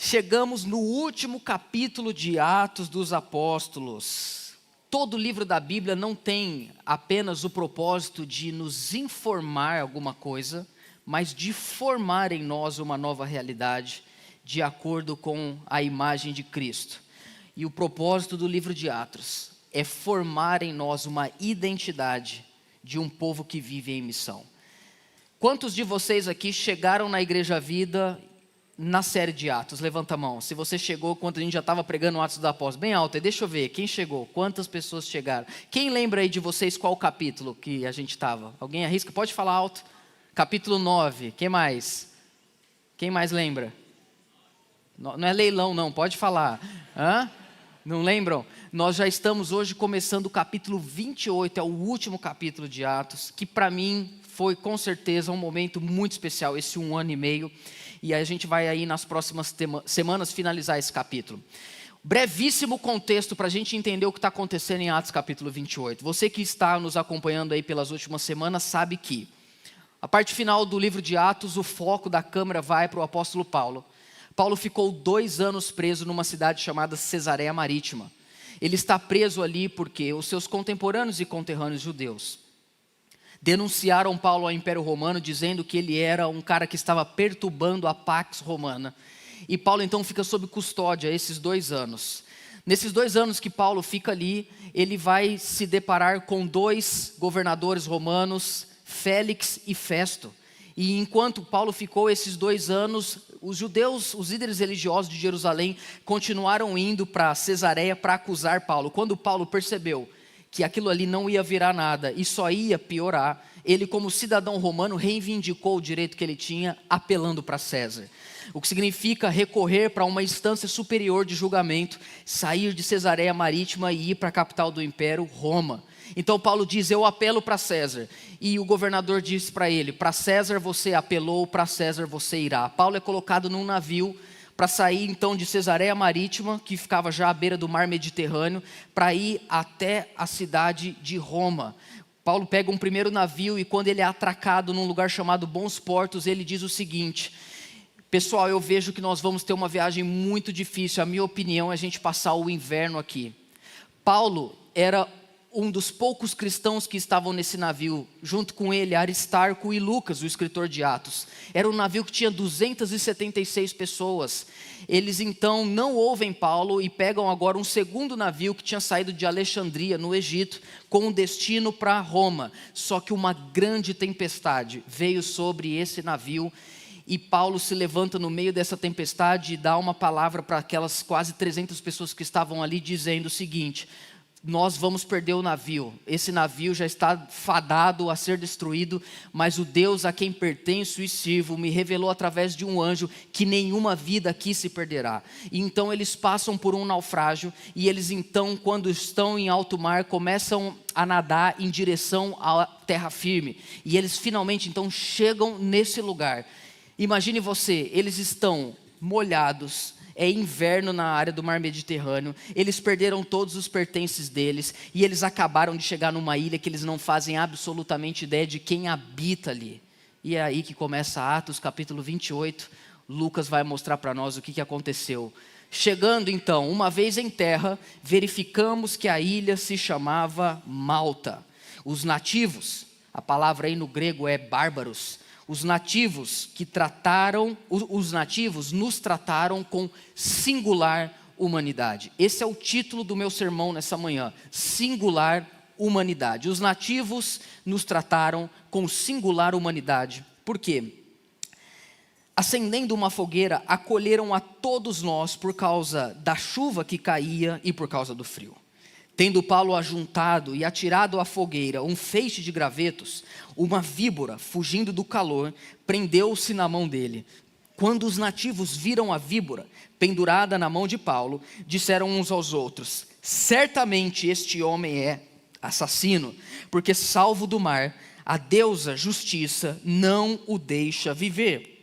Chegamos no último capítulo de Atos dos Apóstolos. Todo livro da Bíblia não tem apenas o propósito de nos informar alguma coisa, mas de formar em nós uma nova realidade, de acordo com a imagem de Cristo. E o propósito do livro de Atos é formar em nós uma identidade de um povo que vive em missão. Quantos de vocês aqui chegaram na Igreja Vida na série de Atos? Levanta a mão. Se você chegou quando a gente já estava pregando Atos dos Apóstolos, bem alto aí, deixa eu ver, quem chegou? Quantas pessoas chegaram? Quem lembra aí de vocês qual capítulo que a gente estava? Alguém arrisca? Pode falar alto. Capítulo 9, quem mais? Quem mais lembra? Não é leilão não, pode falar. Hã? Não lembram? Nós já estamos hoje começando o capítulo 28, é o último capítulo de Atos, que para mim foi com certeza um momento muito especial, esse 1 ano e meio. E a gente vai aí nas próximas semanas finalizar esse capítulo. Brevíssimo contexto para a gente entender o que está acontecendo em Atos capítulo 28. Você que está nos acompanhando aí pelas últimas semanas sabe que a parte final do livro de Atos, o foco da câmera vai para o apóstolo Paulo. Paulo ficou 2 anos preso numa cidade chamada Cesareia Marítima. Ele está preso ali porque os seus contemporâneos e conterrâneos judeus denunciaram Paulo ao Império Romano, dizendo que ele era um cara que estava perturbando a Pax Romana. E Paulo então fica sob custódia esses 2 anos. Nesses 2 anos que Paulo fica ali, ele vai se deparar com 2 governadores romanos, Félix e Festo. E enquanto Paulo ficou esses 2 anos, os judeus, os líderes religiosos de Jerusalém, continuaram indo para Cesareia para acusar Paulo. Quando Paulo percebeu que aquilo ali não ia virar nada e só ia piorar, ele, como cidadão romano, reivindicou o direito que ele tinha, apelando para César. O que significa recorrer para uma instância superior de julgamento, sair de Cesareia Marítima e ir para a capital do império, Roma. Então Paulo diz, eu apelo para César. E o governador disse para ele, para César você apelou, para César você irá. Paulo é colocado num navio para sair então de Cesareia Marítima, que ficava já à beira do mar Mediterrâneo, para ir até a cidade de Roma. Paulo pega um primeiro navio e quando ele é atracado num lugar chamado Bons Portos, ele diz o seguinte: pessoal, eu vejo que nós vamos ter uma viagem muito difícil, a minha opinião é a gente passar o inverno aqui. Paulo era um dos poucos cristãos que estavam nesse navio, junto com ele Aristarco e Lucas, o escritor de Atos. Era um navio que tinha 276 pessoas. Eles então não ouvem Paulo e pegam agora um segundo navio que tinha saído de Alexandria, no Egito, com um destino para Roma. Só que uma grande tempestade veio sobre esse navio e Paulo se levanta no meio dessa tempestade e dá uma palavra para aquelas quase 300 pessoas que estavam ali, dizendo o seguinte: nós vamos perder o navio, esse navio já está fadado a ser destruído, mas o Deus a quem pertenço e sirvo me revelou através de um anjo que nenhuma vida aqui se perderá. E então eles passam por um naufrágio e eles então, quando estão em alto mar, começam a nadar em direção à terra firme. E eles finalmente então chegam nesse lugar. Imagine você, eles estão molhados, é inverno na área do mar Mediterrâneo, eles perderam todos os pertences deles e eles acabaram de chegar numa ilha que eles não fazem absolutamente ideia de quem habita ali. E é aí que começa Atos capítulo 28, Lucas vai mostrar para nós o que aconteceu. Chegando então, uma vez em terra, verificamos que a ilha se chamava Malta. Os nativos, a palavra aí no grego é bárbaros, os nativos nos trataram com singular humanidade. Esse é o título do meu sermão nessa manhã, singular humanidade. Os nativos nos trataram com singular humanidade. Por quê? Acendendo uma fogueira, acolheram a todos nós por causa da chuva que caía e por causa do frio. Tendo Paulo ajuntado e atirado à fogueira um feixe de gravetos, uma víbora, fugindo do calor, prendeu-se na mão dele. Quando os nativos viram a víbora pendurada na mão de Paulo, disseram uns aos outros: certamente este homem é assassino, porque salvo do mar, a deusa justiça não o deixa viver.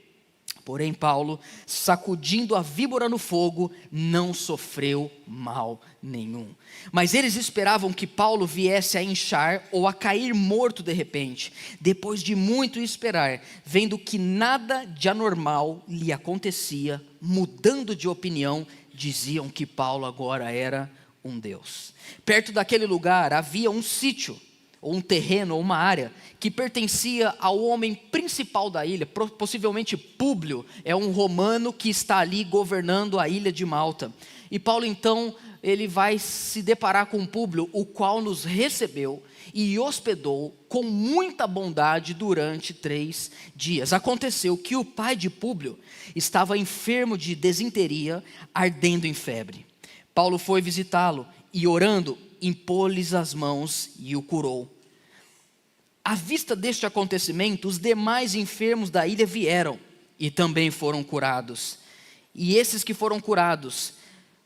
Porém, Paulo, sacudindo a víbora no fogo, não sofreu mal nenhum. Mas eles esperavam que Paulo viesse a inchar ou a cair morto de repente. Depois de muito esperar, vendo que nada de anormal lhe acontecia, mudando de opinião, diziam que Paulo agora era um deus. Perto daquele lugar havia um sítio, ou um terreno, ou uma área, que pertencia ao homem principal da ilha, possivelmente Públio, é um romano que está ali governando a ilha de Malta. E Paulo então, ele vai se deparar com Públio, o qual nos recebeu e hospedou com muita bondade durante 3 dias. Aconteceu que o pai de Públio estava enfermo de desinteria, ardendo em febre. Paulo foi visitá-lo e orando, impôs-lhes as mãos e o curou. À vista deste acontecimento, os demais enfermos da ilha vieram e também foram curados. E esses que foram curados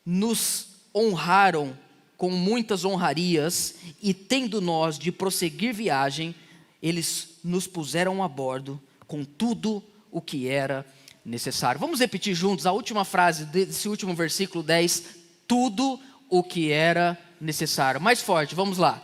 nos honraram com muitas honrarias, e tendo nós de prosseguir viagem, eles nos puseram a bordo com tudo o que era necessário. Vamos repetir juntos a última frase desse último versículo 10, tudo o que era necessário. Mais forte, vamos lá.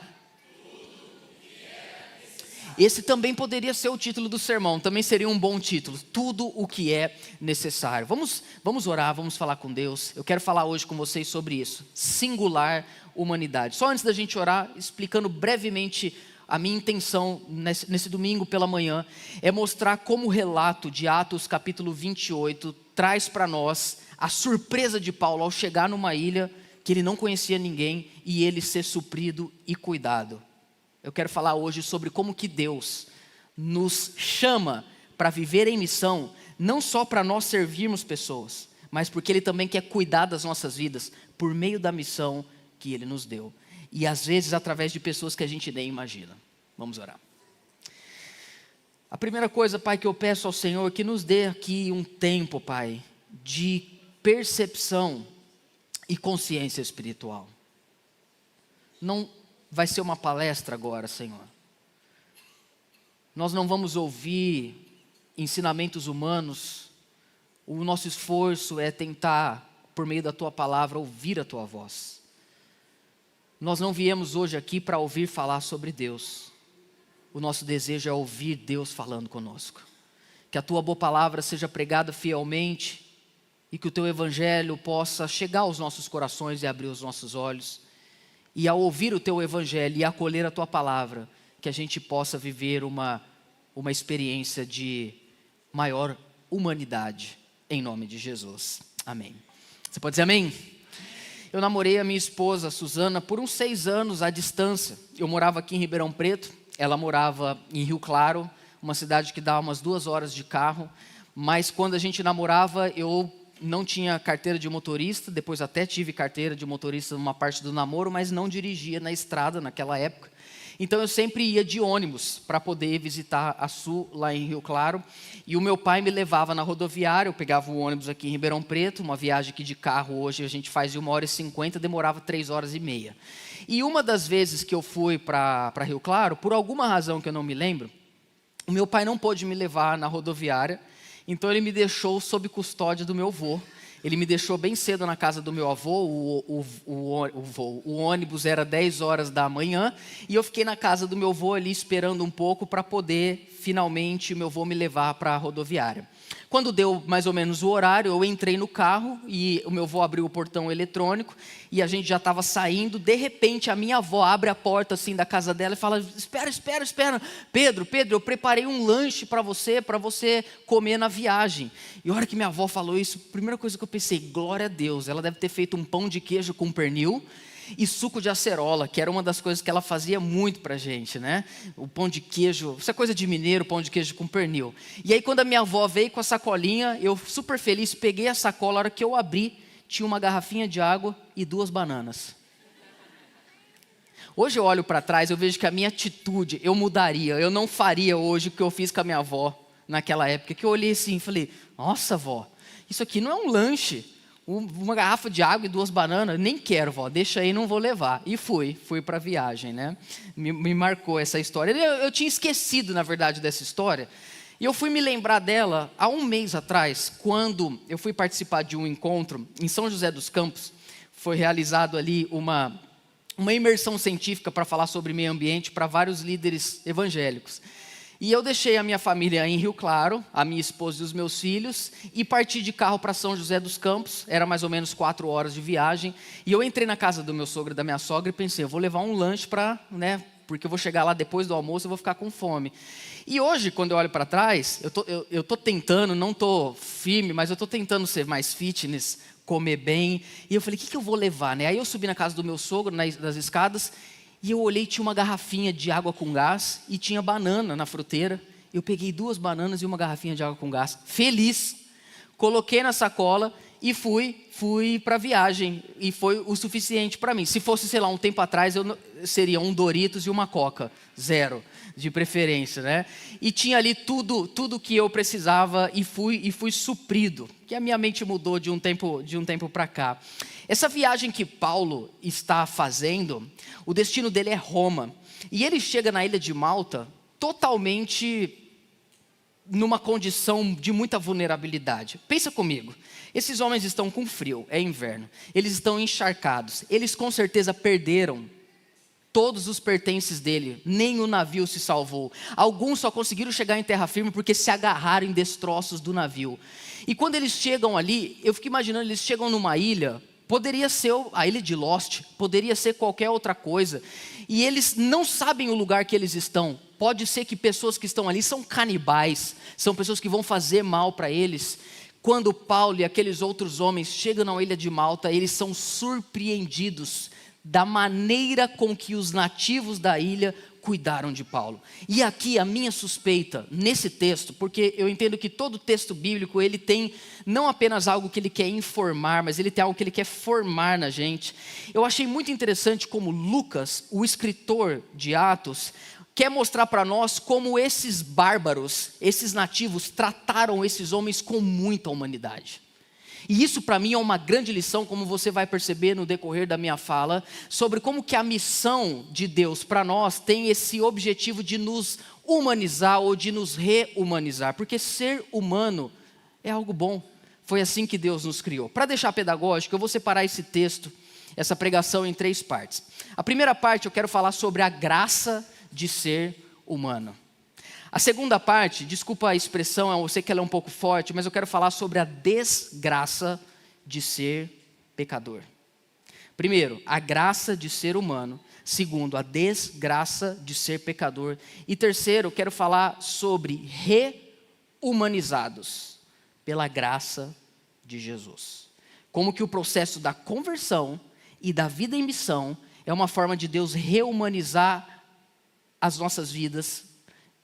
Esse também poderia ser o título do sermão, também seria um bom título, tudo o que é necessário. Vamos orar, vamos falar com Deus. Eu quero falar hoje com vocês sobre isso, singular humanidade. Só antes da gente orar, explicando brevemente a minha intenção nesse domingo pela manhã, é mostrar como o relato de Atos capítulo 28 traz para nós a surpresa de Paulo ao chegar numa ilha que ele não conhecia ninguém e ele ser suprido e cuidado. Eu quero falar hoje sobre como que Deus nos chama para viver em missão, não só para nós servirmos pessoas, mas porque Ele também quer cuidar das nossas vidas por meio da missão que Ele nos deu. E às vezes através de pessoas que a gente nem imagina. Vamos orar. A primeira coisa, Pai, que eu peço ao Senhor, que nos dê aqui um tempo, Pai, de percepção e consciência espiritual. Não vai ser uma palestra agora, Senhor. Nós não vamos ouvir ensinamentos humanos. O nosso esforço é tentar, por meio da Tua palavra, ouvir a Tua voz. Nós não viemos hoje aqui para ouvir falar sobre Deus. O nosso desejo é ouvir Deus falando conosco. Que a Tua boa palavra seja pregada fielmente e que o Teu evangelho possa chegar aos nossos corações e abrir os nossos olhos. E ao ouvir o Teu evangelho e acolher a Tua palavra, que a gente possa viver uma experiência de maior humanidade, em nome de Jesus. Amém. Você pode dizer amém? Eu namorei a minha esposa, Suzana, por uns 6 anos à distância. Eu morava aqui em Ribeirão Preto, ela morava em Rio Claro, uma cidade que dá umas 2 horas de carro. Mas quando a gente namorava, eu não tinha carteira de motorista, depois até tive carteira de motorista numa parte do namoro, mas não dirigia na estrada naquela época. Então eu sempre ia de ônibus para poder visitar a Sul, lá em Rio Claro. E o meu pai me levava na rodoviária, eu pegava o ônibus aqui em Ribeirão Preto, uma viagem que de carro hoje a gente faz de 1h50, demorava 3h30. E uma das vezes que eu fui para Rio Claro, por alguma razão que eu não me lembro, o meu pai não pôde me levar na rodoviária, então ele me deixou sob custódia do meu avô. Ele me deixou bem cedo na casa do meu avô, o ônibus era 10 horas da manhã, e eu fiquei na casa do meu avô ali esperando um pouco para poder, finalmente, meu avô me levar para a rodoviária. Quando deu mais ou menos o horário, eu entrei no carro e o meu avô abriu o portão eletrônico e a gente já estava saindo. De repente, a minha avó abre a porta assim da casa dela e fala: espera, Pedro, eu preparei um lanche para você comer na viagem. E a hora que minha avó falou isso, a primeira coisa que eu pensei, glória a Deus, ela deve ter feito um pão de queijo com pernil e suco de acerola, que era uma das coisas que ela fazia muito pra gente, né? O pão de queijo, isso é coisa de mineiro, pão de queijo com pernil. E aí quando a minha avó veio com a sacolinha, eu super feliz, peguei a sacola, a hora que eu abri, tinha uma garrafinha de água e 2 bananas. Hoje eu olho para trás, eu vejo que a minha atitude, eu mudaria, eu não faria hoje o que eu fiz com a minha avó naquela época, que eu olhei assim e falei, nossa avó, isso aqui não é um lanche. Uma garrafa de água e 2 bananas, nem quero, vó, deixa aí, não vou levar. E fui para a viagem, né? Me marcou essa história. Eu tinha esquecido, na verdade, dessa história. E eu fui me lembrar dela há um mês atrás, quando eu fui participar de um encontro em São José dos Campos. Foi realizado ali uma imersão científica para falar sobre meio ambiente para vários líderes evangélicos. E eu deixei a minha família em Rio Claro, a minha esposa e os meus filhos, e parti de carro para São José dos Campos, era mais ou menos 4 horas de viagem, e eu entrei na casa do meu sogro e da minha sogra e pensei, eu vou levar um lanche para, porque eu vou chegar lá depois do almoço e vou ficar com fome. E hoje, quando eu olho para trás, eu tô tentando, não estou firme, mas eu estou tentando ser mais fitness, comer bem, e eu falei, o que eu vou levar, né? Aí eu subi na casa do meu sogro, nas escadas, e eu olhei, tinha uma garrafinha de água com gás e tinha banana na fruteira. Eu peguei 2 bananas e uma garrafinha de água com gás, feliz. Coloquei na sacola e fui para a viagem. E foi o suficiente para mim. Se fosse, sei lá, um tempo atrás, seria um Doritos e uma Coca. 0, de preferência, né? E tinha ali tudo que eu precisava e fui suprido. Que a minha mente mudou de um tempo para cá. Essa viagem que Paulo está fazendo, o destino dele é Roma. E ele chega na ilha de Malta totalmente numa condição de muita vulnerabilidade. Pensa comigo, esses homens estão com frio, é inverno, eles estão encharcados, eles com certeza perderam todos os pertences dele, nem o navio se salvou. Alguns só conseguiram chegar em terra firme porque se agarraram em destroços do navio. E quando eles chegam ali, eu fico imaginando, eles chegam numa ilha, poderia ser a ilha de Lost, poderia ser qualquer outra coisa, e eles não sabem o lugar que eles estão. Pode ser que pessoas que estão ali são canibais, são pessoas que vão fazer mal para eles. Quando Paulo e aqueles outros homens chegam na ilha de Malta, eles são surpreendidos da maneira com que os nativos da ilha cuidaram de Paulo. E aqui a minha suspeita, nesse texto, porque eu entendo que todo texto bíblico, ele tem não apenas algo que ele quer informar, mas ele tem algo que ele quer formar na gente. Eu achei muito interessante como Lucas, o escritor de Atos, quer mostrar para nós como esses bárbaros, esses nativos, trataram esses homens com muita humanidade. E isso para mim é uma grande lição, como você vai perceber no decorrer da minha fala, sobre como que a missão de Deus para nós tem esse objetivo de nos humanizar ou de nos rehumanizar, porque ser humano é algo bom, foi assim que Deus nos criou. Para deixar pedagógico, eu vou separar esse texto, essa pregação em 3 partes. A primeira parte eu quero falar sobre a graça de ser humano. A segunda parte, desculpa a expressão, eu sei que ela é um pouco forte, mas eu quero falar sobre a desgraça de ser pecador. Primeiro, a graça de ser humano. Segundo, a desgraça de ser pecador. E terceiro, eu quero falar sobre rehumanizados pela graça de Jesus. Como que o processo da conversão e da vida em missão é uma forma de Deus rehumanizar as nossas vidas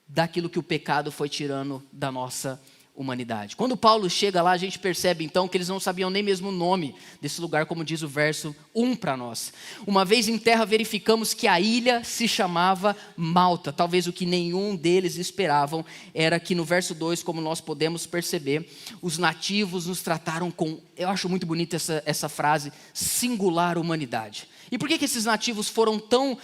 daquilo que o pecado foi tirando da nossa humanidade. Quando Paulo chega lá, a gente percebe então que eles não sabiam nem mesmo o nome desse lugar, como diz o verso 1 para nós. Uma vez em terra verificamos que a ilha se chamava Malta. Talvez o que nenhum deles esperavam era que no verso 2, como nós podemos perceber, os nativos nos trataram com, eu acho muito bonita essa frase, singular humanidade. E por que esses nativos foram tão...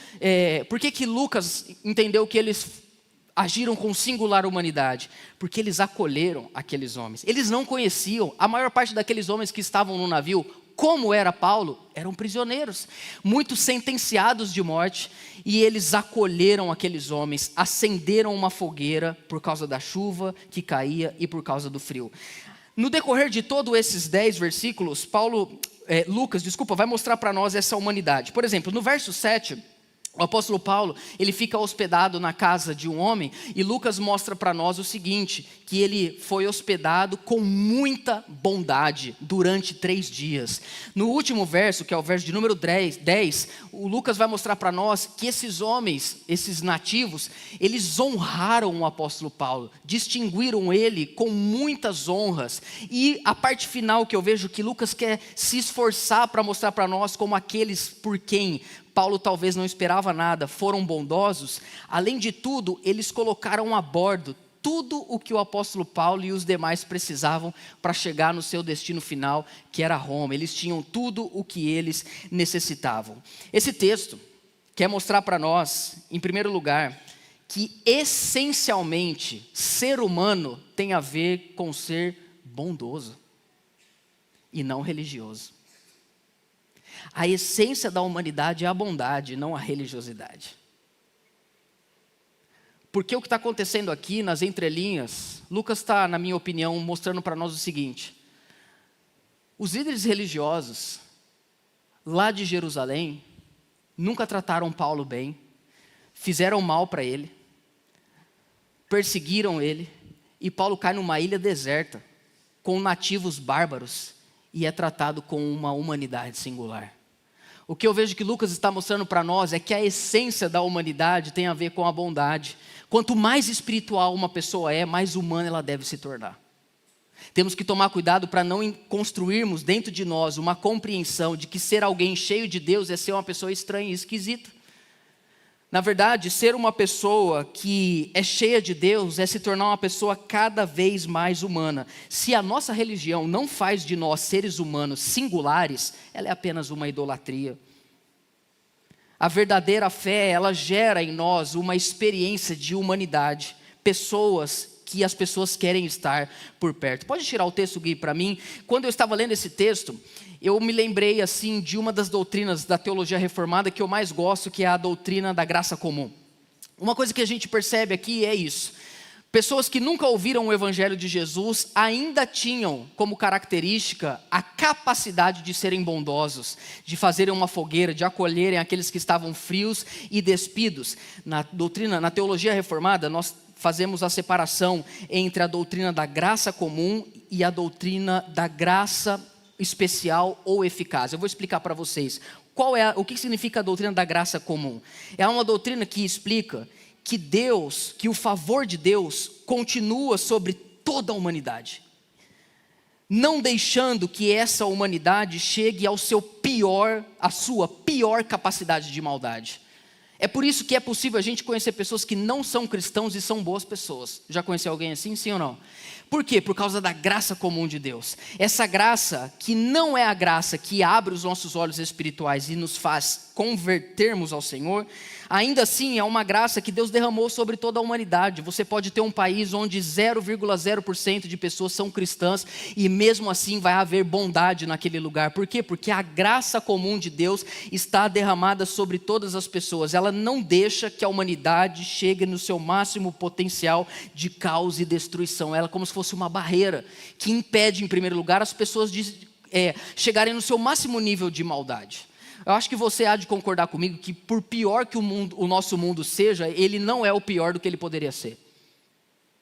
por que Lucas entendeu que eles agiram com singular humanidade? Porque eles acolheram aqueles homens. Eles não conheciam, a maior parte daqueles homens que estavam no navio, como era Paulo, eram prisioneiros, muitos sentenciados de morte, e eles acolheram aqueles homens, acenderam uma fogueira por causa da chuva que caía e por causa do frio. No decorrer de todos esses 10 versículos, Lucas vai mostrar para nós essa humanidade. Por exemplo, no verso 7, o apóstolo Paulo, ele fica hospedado na casa de um homem, e Lucas mostra para nós o seguinte, que ele foi hospedado com muita bondade durante 3 dias. No último verso, que é o verso de número 10, o Lucas vai mostrar para nós que esses homens, esses nativos, eles honraram o apóstolo Paulo, distinguiram ele com muitas honras. E a parte final que eu vejo que Lucas quer se esforçar para mostrar para nós como aqueles por quem Paulo talvez não esperava nada, foram bondosos. Além de tudo, eles colocaram a bordo tudo o que o apóstolo Paulo e os demais precisavam para chegar no seu destino final, que era Roma. Eles tinham tudo o que eles necessitavam. Esse texto quer mostrar para nós, em primeiro lugar, que essencialmente ser humano tem a ver com ser bondoso e não religioso. A essência da humanidade é a bondade, não a religiosidade. Porque o que está acontecendo aqui nas entrelinhas, Lucas está, na minha opinião, mostrando para nós o seguinte: os líderes religiosos lá de Jerusalém nunca trataram Paulo bem, fizeram mal para ele, perseguiram ele, e Paulo cai numa ilha deserta, com nativos bárbaros, e é tratado com uma humanidade singular. O que eu vejo que Lucas está mostrando para nós é que a essência da humanidade tem a ver com a bondade. Quanto mais espiritual uma pessoa é, mais humana ela deve se tornar. Temos que tomar cuidado para não construirmos dentro de nós uma compreensão de que ser alguém cheio de Deus é ser uma pessoa estranha e esquisita. Na verdade, ser uma pessoa que é cheia de Deus é se tornar uma pessoa cada vez mais humana. Se a nossa religião não faz de nós seres humanos singulares, ela é apenas uma idolatria. A verdadeira fé, ela gera em nós uma experiência de humanidade, pessoas que as pessoas querem estar por perto. Pode tirar o texto, Gui, para mim? Quando eu estava lendo esse texto, eu me lembrei assim de uma das doutrinas da teologia reformada que eu mais gosto, que é a doutrina da graça comum. Uma coisa que a gente percebe aqui é isso: pessoas que nunca ouviram o evangelho de Jesus ainda tinham como característica a capacidade de serem bondosos, de fazerem uma fogueira, de acolherem aqueles que estavam frios e despidos. Na doutrina, na teologia reformada, nós fazemos a separação entre a doutrina da graça comum e a doutrina da graça especial ou eficaz. Eu vou explicar para vocês o que significa a doutrina da graça comum. É uma doutrina que explica que Deus, que o favor de Deus continua sobre toda a humanidade, não deixando que essa humanidade chegue ao seu pior, à sua pior capacidade de maldade. É por isso que é possível a gente conhecer pessoas que não são cristãos e são boas pessoas. Já conheceu alguém assim, sim ou não? Por quê? Por causa da graça comum de Deus. Essa graça que não é a graça que abre os nossos olhos espirituais e nos faz convertermos ao Senhor, ainda assim é uma graça que Deus derramou sobre toda a humanidade. Você pode ter um país onde 0,0% de pessoas são cristãs e mesmo assim vai haver bondade naquele lugar. Por quê? Porque a graça comum de Deus está derramada sobre todas as pessoas. Ela não deixa que a humanidade chegue no seu máximo potencial de caos e destruição. Ela é como se fosse uma barreira que impede, em primeiro lugar, as pessoas de chegarem no seu máximo nível de maldade. Eu acho que você há de concordar comigo que por pior que o nosso mundo seja, ele não é o pior do que ele poderia ser.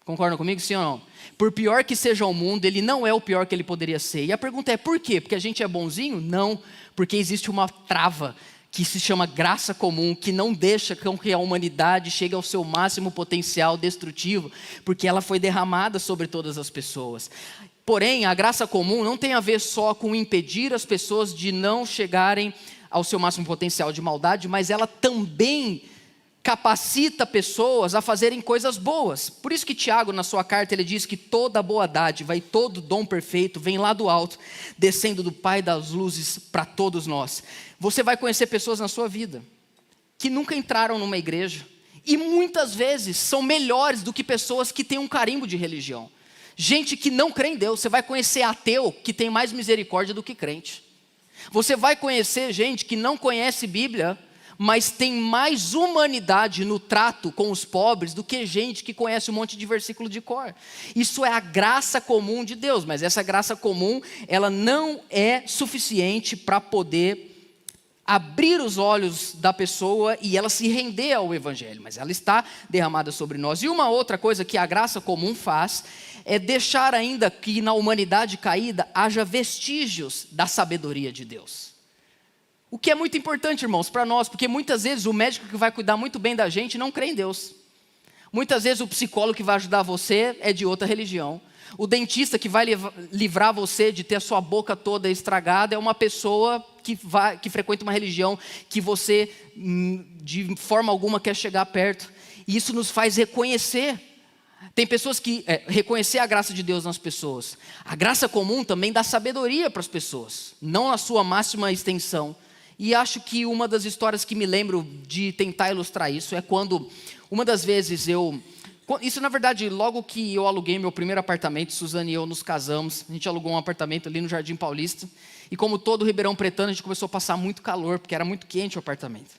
Concordam comigo, sim ou não? Por pior que seja o mundo, ele não é o pior que ele poderia ser. E a pergunta é, por quê? Porque a gente é bonzinho? Não, porque existe uma trava que se chama graça comum, que não deixa com que a humanidade chegue ao seu máximo potencial destrutivo, porque ela foi derramada sobre todas as pessoas. Porém, a graça comum não tem a ver só com impedir as pessoas de não chegarem ao seu máximo potencial de maldade, mas ela também capacita pessoas a fazerem coisas boas. Por isso que Tiago, na sua carta, ele diz que toda boa dádiva e todo dom perfeito vem lá do alto, descendo do Pai das luzes para todos nós. Você vai conhecer pessoas na sua vida que nunca entraram numa igreja e muitas vezes são melhores do que pessoas que têm um carimbo de religião. Gente que não crê em Deus. Você vai conhecer ateu que tem mais misericórdia do que crente. Você vai conhecer gente que não conhece Bíblia, mas tem mais humanidade no trato com os pobres do que gente que conhece um monte de versículo de cor. Isso é a graça comum de Deus, mas essa graça comum, ela não é suficiente para poder abrir os olhos da pessoa e ela se render ao Evangelho, mas ela está derramada sobre nós. E uma outra coisa que a graça comum faz é deixar ainda que na humanidade caída haja vestígios da sabedoria de Deus. O que é muito importante, irmãos, para nós, porque muitas vezes o médico que vai cuidar muito bem da gente não crê em Deus. Muitas vezes o psicólogo que vai ajudar você é de outra religião. O dentista que vai livrar você de ter a sua boca toda estragada é uma pessoa que frequenta uma religião que você, de forma alguma, quer chegar perto. E isso nos faz reconhecer. Tem pessoas que reconhecer a graça de Deus nas pessoas. A graça comum também dá sabedoria para as pessoas, não na sua máxima extensão. E acho que uma das histórias que me lembro de tentar ilustrar isso é quando Uma das vezes isso na verdade, logo que eu aluguei meu primeiro apartamento, Suzane e eu nos casamos, a gente alugou um apartamento ali no Jardim Paulista, e como todo Ribeirão Pretano, a gente começou a passar muito calor, porque era muito quente o apartamento.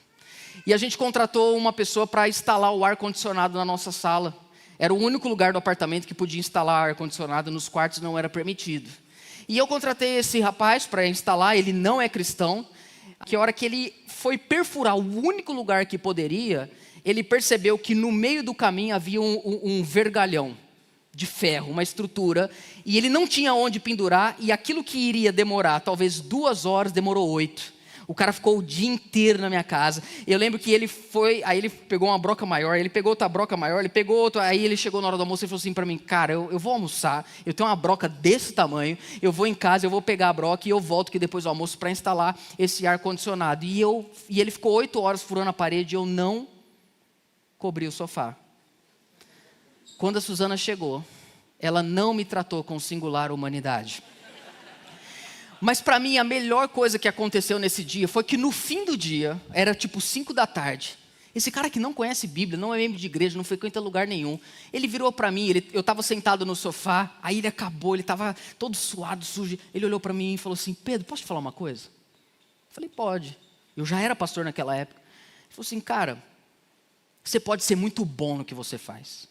E a gente contratou uma pessoa para instalar o ar-condicionado na nossa sala. Era o único lugar do apartamento que podia instalar ar-condicionado, nos quartos não era permitido. E eu contratei esse rapaz para instalar, ele não é cristão, que a hora que ele foi perfurar o único lugar que poderia, ele percebeu que no meio do caminho havia um vergalhão de ferro, uma estrutura, e ele não tinha onde pendurar, e aquilo que iria demorar talvez 2 horas, demorou 8. O cara ficou o dia inteiro na minha casa. Eu lembro que aí ele pegou uma broca maior, ele pegou outra broca maior, ele pegou outra, aí ele chegou na hora do almoço e falou assim para mim, cara, eu vou almoçar, eu tenho uma broca desse tamanho, eu vou em casa, eu vou pegar a broca e eu volto aqui depois do almoço para instalar esse ar-condicionado. E ele ficou 8 horas furando a parede e eu não cobri o sofá. Quando a Suzana chegou, ela não me tratou com singular humanidade. Mas para mim a melhor coisa que aconteceu nesse dia foi que no fim do dia, era tipo 5 da tarde, esse cara que não conhece Bíblia, não é membro de igreja, não frequenta lugar nenhum, ele virou para mim, eu estava sentado no sofá, aí ele acabou, ele estava todo suado, sujo, ele olhou para mim e falou assim, Pedro, posso te falar uma coisa? Eu falei, pode, eu já era pastor naquela época. Ele falou assim, cara, você pode ser muito bom no que você faz,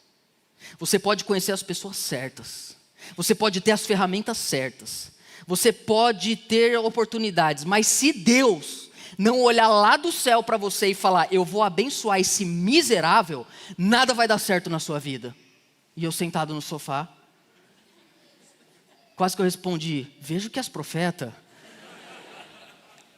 você pode conhecer as pessoas certas, você pode ter as ferramentas certas, você pode ter oportunidades, mas se Deus não olhar lá do céu para você e falar, eu vou abençoar esse miserável, nada vai dar certo na sua vida. E eu sentado no sofá, quase que eu respondi, vejo que és profeta.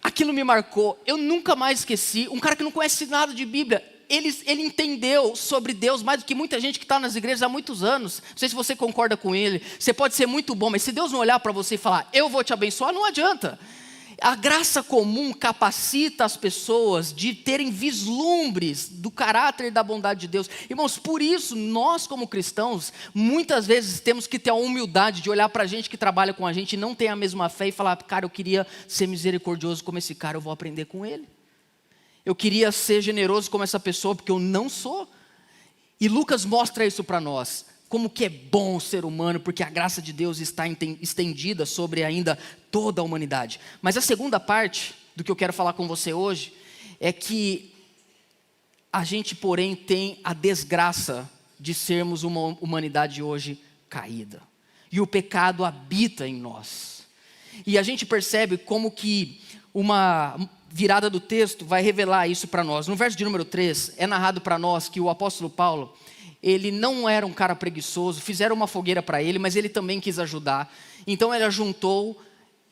Aquilo me marcou, eu nunca mais esqueci, um cara que não conhece nada de Bíblia, ele entendeu sobre Deus mais do que muita gente que está nas igrejas há muitos anos. Não sei se você concorda com ele. Você pode ser muito bom, mas se Deus não olhar para você e falar, eu vou te abençoar, não adianta. A graça comum capacita as pessoas de terem vislumbres do caráter e da bondade de Deus. Irmãos, por isso, nós como cristãos, muitas vezes temos que ter a humildade de olhar para a gente que trabalha com a gente e não tem a mesma fé e falar, cara, eu queria ser misericordioso como esse cara, eu vou aprender com ele. Eu queria ser generoso como essa pessoa, porque eu não sou. E Lucas mostra isso para nós. Como que é bom o ser humano, porque a graça de Deus está estendida sobre ainda toda a humanidade. Mas a segunda parte do que eu quero falar com você hoje, é que a gente, porém, tem a desgraça de sermos uma humanidade hoje caída. E o pecado habita em nós. E a gente percebe como que uma virada do texto vai revelar isso para nós. No verso de número 3, é narrado para nós que o apóstolo Paulo, ele não era um cara preguiçoso, fizeram uma fogueira para ele, mas ele também quis ajudar. Então ele ajuntou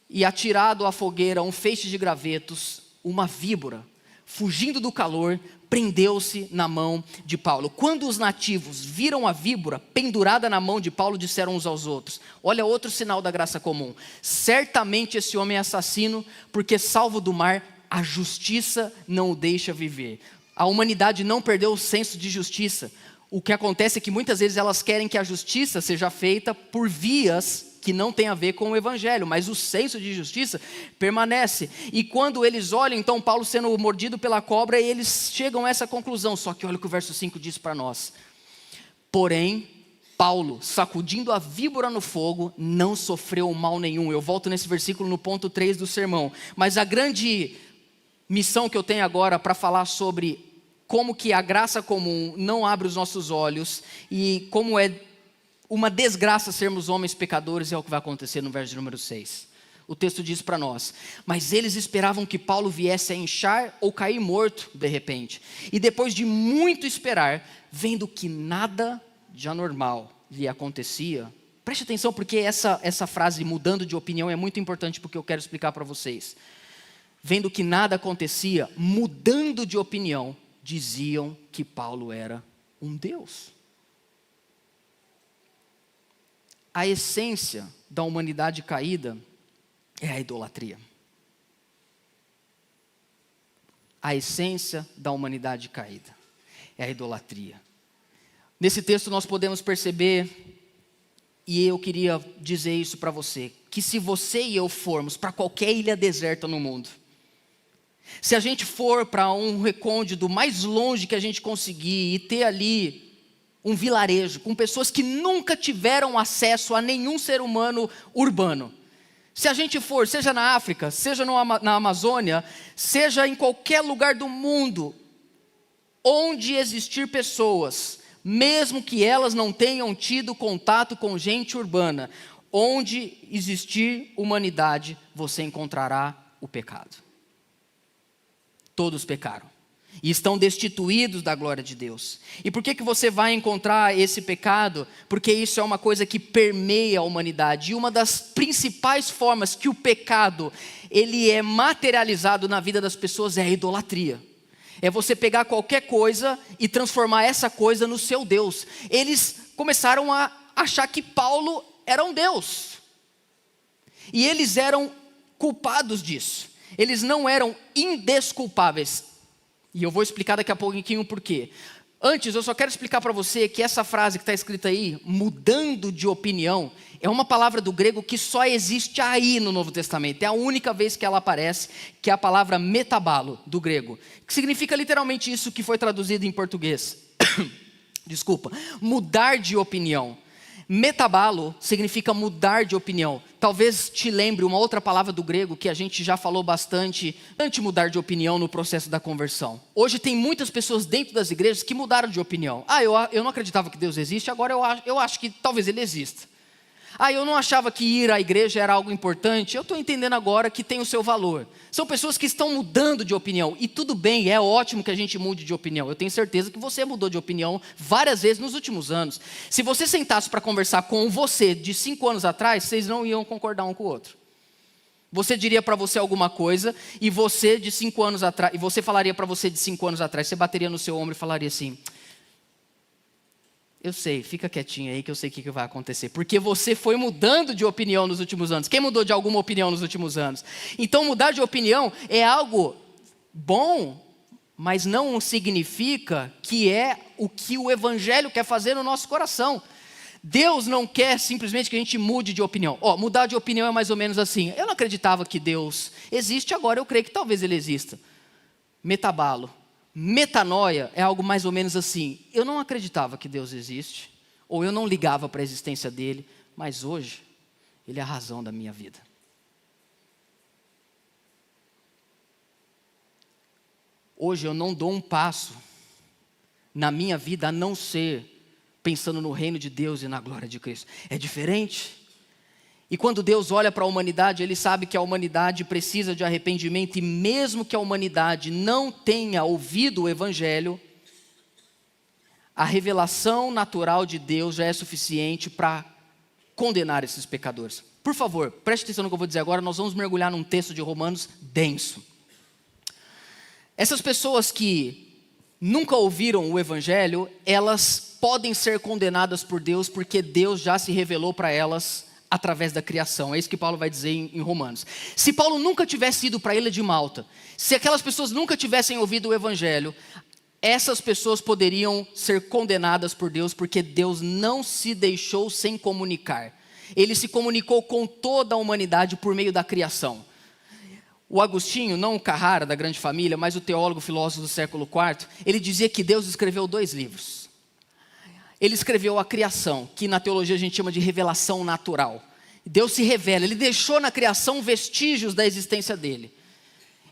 e atirado à fogueira um feixe de gravetos, uma víbora, fugindo do calor, prendeu-se na mão de Paulo. Quando os nativos viram a víbora pendurada na mão de Paulo, disseram uns aos outros, olha outro sinal da graça comum, certamente esse homem é assassino, porque salvo do mar, a justiça não o deixa viver. A humanidade não perdeu o senso de justiça. O que acontece é que muitas vezes elas querem que a justiça seja feita por vias que não tem a ver com o evangelho, mas o senso de justiça permanece. E quando eles olham, então, Paulo sendo mordido pela cobra, eles chegam a essa conclusão. Só que olha o que o verso 5 diz para nós. Porém, Paulo, sacudindo a víbora no fogo, não sofreu mal nenhum. Eu volto nesse versículo no ponto 3 do sermão. Mas a grande missão que eu tenho agora para falar sobre como que a graça comum não abre os nossos olhos e como é uma desgraça sermos homens pecadores, é o que vai acontecer no verso número 6. O texto diz para nós, mas eles esperavam que Paulo viesse a inchar ou cair morto de repente. E depois de muito esperar, vendo que nada de anormal lhe acontecia, preste atenção porque essa frase mudando de opinião é muito importante porque eu quero explicar para vocês. Vendo que nada acontecia, mudando de opinião, diziam que Paulo era um Deus. A essência da humanidade caída é a idolatria. A essência da humanidade caída é a idolatria. Nesse texto nós podemos perceber, e eu queria dizer isso para você, que se você e eu formos para qualquer ilha deserta no mundo, Se a gente for para um recôndito mais longe que a gente conseguir e ter ali um vilarejo com pessoas que nunca tiveram acesso a nenhum ser humano urbano. Se a gente for, seja na África, seja na Amazônia, seja em qualquer lugar do mundo, onde existir pessoas, mesmo que elas não tenham tido contato com gente urbana, onde existir humanidade, você encontrará o pecado. Todos pecaram e estão destituídos da glória de Deus. E por que você vai encontrar esse pecado? Porque isso é uma coisa que permeia a humanidade. E uma das principais formas que o pecado ele é materializado na vida das pessoas é a idolatria. É você pegar qualquer coisa e transformar essa coisa no seu Deus. Eles começaram a achar que Paulo era um Deus. E eles eram culpados disso. Eles não eram indesculpáveis. E eu vou explicar daqui a pouquinho o porquê. Antes, eu só quero explicar para você que essa frase que está escrita aí, mudando de opinião, é uma palavra do grego que só existe aí no Novo Testamento. É a única vez que ela aparece, que é a palavra metabalo, do grego. Que significa literalmente isso que foi traduzido em português. Desculpa. Mudar de opinião. Metabalo significa mudar de opinião. Talvez te lembre uma outra palavra do grego que a gente já falou bastante antes de mudar de opinião no processo da conversão. Hoje tem muitas pessoas dentro das igrejas que mudaram de opinião. Eu não acreditava que Deus existe, agora eu acho que talvez Ele exista. Eu não achava que ir à igreja era algo importante, eu estou entendendo agora que tem o seu valor. São pessoas que estão mudando de opinião, e tudo bem, é ótimo que a gente mude de opinião. Eu tenho certeza que você mudou de opinião várias vezes nos últimos anos. Se você sentasse para conversar com você de 5 anos atrás, vocês não iam concordar um com o outro. Você diria para você alguma coisa, e você de 5 anos atrás, e você falaria para você de 5 anos atrás, você bateria no seu ombro e falaria assim: eu sei, fica quietinho aí que eu sei o que vai acontecer. Porque você foi mudando de opinião nos últimos anos. Quem mudou de alguma opinião nos últimos anos? Então mudar de opinião é algo bom, mas não significa que é o que o Evangelho quer fazer no nosso coração. Deus não quer simplesmente que a gente mude de opinião. Mudar de opinião é mais ou menos assim: eu não acreditava que Deus existe, agora eu creio que talvez Ele exista. Metabalo. Metanoia é algo mais ou menos assim: eu não acreditava que Deus existe, ou eu não ligava para a existência dele, mas hoje Ele é a razão da minha vida. Hoje eu não dou um passo na minha vida a não ser pensando no reino de Deus e na glória de Cristo. É diferente. E quando Deus olha para a humanidade, Ele sabe que a humanidade precisa de arrependimento, e mesmo que a humanidade não tenha ouvido o Evangelho, a revelação natural de Deus já é suficiente para condenar esses pecadores. Por favor, preste atenção no que eu vou dizer agora, nós vamos mergulhar num texto de Romanos denso. Essas pessoas que nunca ouviram o Evangelho, elas podem ser condenadas por Deus, porque Deus já se revelou para elas através da criação. É isso que Paulo vai dizer em Romanos. Se Paulo nunca tivesse ido para a ilha de Malta, se aquelas pessoas nunca tivessem ouvido o Evangelho, essas pessoas poderiam ser condenadas por Deus, porque Deus não se deixou sem comunicar. Ele se comunicou com toda a humanidade por meio da criação. O Agostinho, não o Carrara da Grande Família, mas o teólogo filósofo do século IV, ele dizia que Deus escreveu 2 livros. Ele escreveu a criação, que na teologia a gente chama de revelação natural. Deus se revela, Ele deixou na criação vestígios da existência dEle.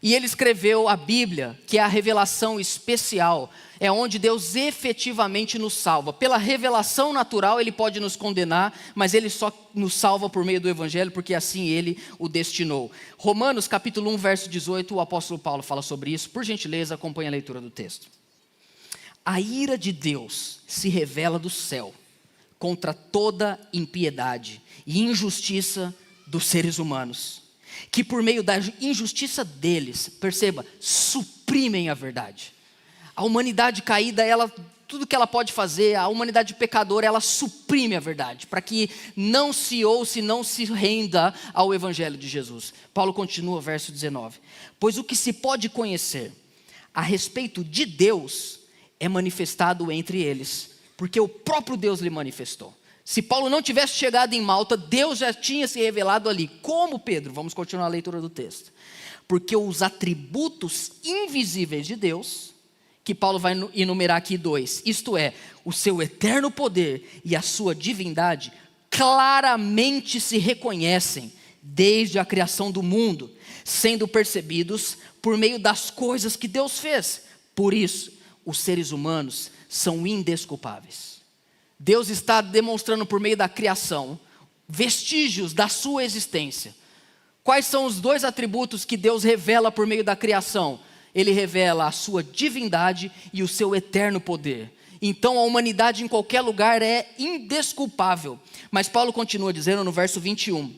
E Ele escreveu a Bíblia, que é a revelação especial, é onde Deus efetivamente nos salva. Pela revelação natural Ele pode nos condenar, mas Ele só nos salva por meio do Evangelho, porque assim Ele o destinou. Romanos capítulo 1, verso 18, o apóstolo Paulo fala sobre isso. Por gentileza, acompanhe a leitura do texto. A ira de Deus se revela do céu contra toda impiedade e injustiça dos seres humanos, que por meio da injustiça deles, perceba, suprimem a verdade. A humanidade caída, tudo que ela pode fazer, a humanidade pecadora, ela suprime a verdade, para que não se ouça e não se renda ao Evangelho de Jesus. Paulo continua, verso 19. Pois o que se pode conhecer a respeito de Deus é manifestado entre eles, porque o próprio Deus lhe manifestou. Se Paulo não tivesse chegado em Malta, Deus já tinha se revelado ali. Como, Pedro? Vamos continuar a leitura do texto. Porque os atributos invisíveis de Deus, que Paulo vai enumerar aqui 2, isto é, o seu eterno poder e a sua divindade, claramente se reconhecem desde a criação do mundo, sendo percebidos por meio das coisas que Deus fez. Por isso, os seres humanos são indesculpáveis. Deus está demonstrando por meio da criação vestígios da sua existência. Quais são os 2 atributos que Deus revela por meio da criação? Ele revela a sua divindade e o seu eterno poder. Então a humanidade em qualquer lugar é indesculpável. Mas Paulo continua dizendo no verso 21.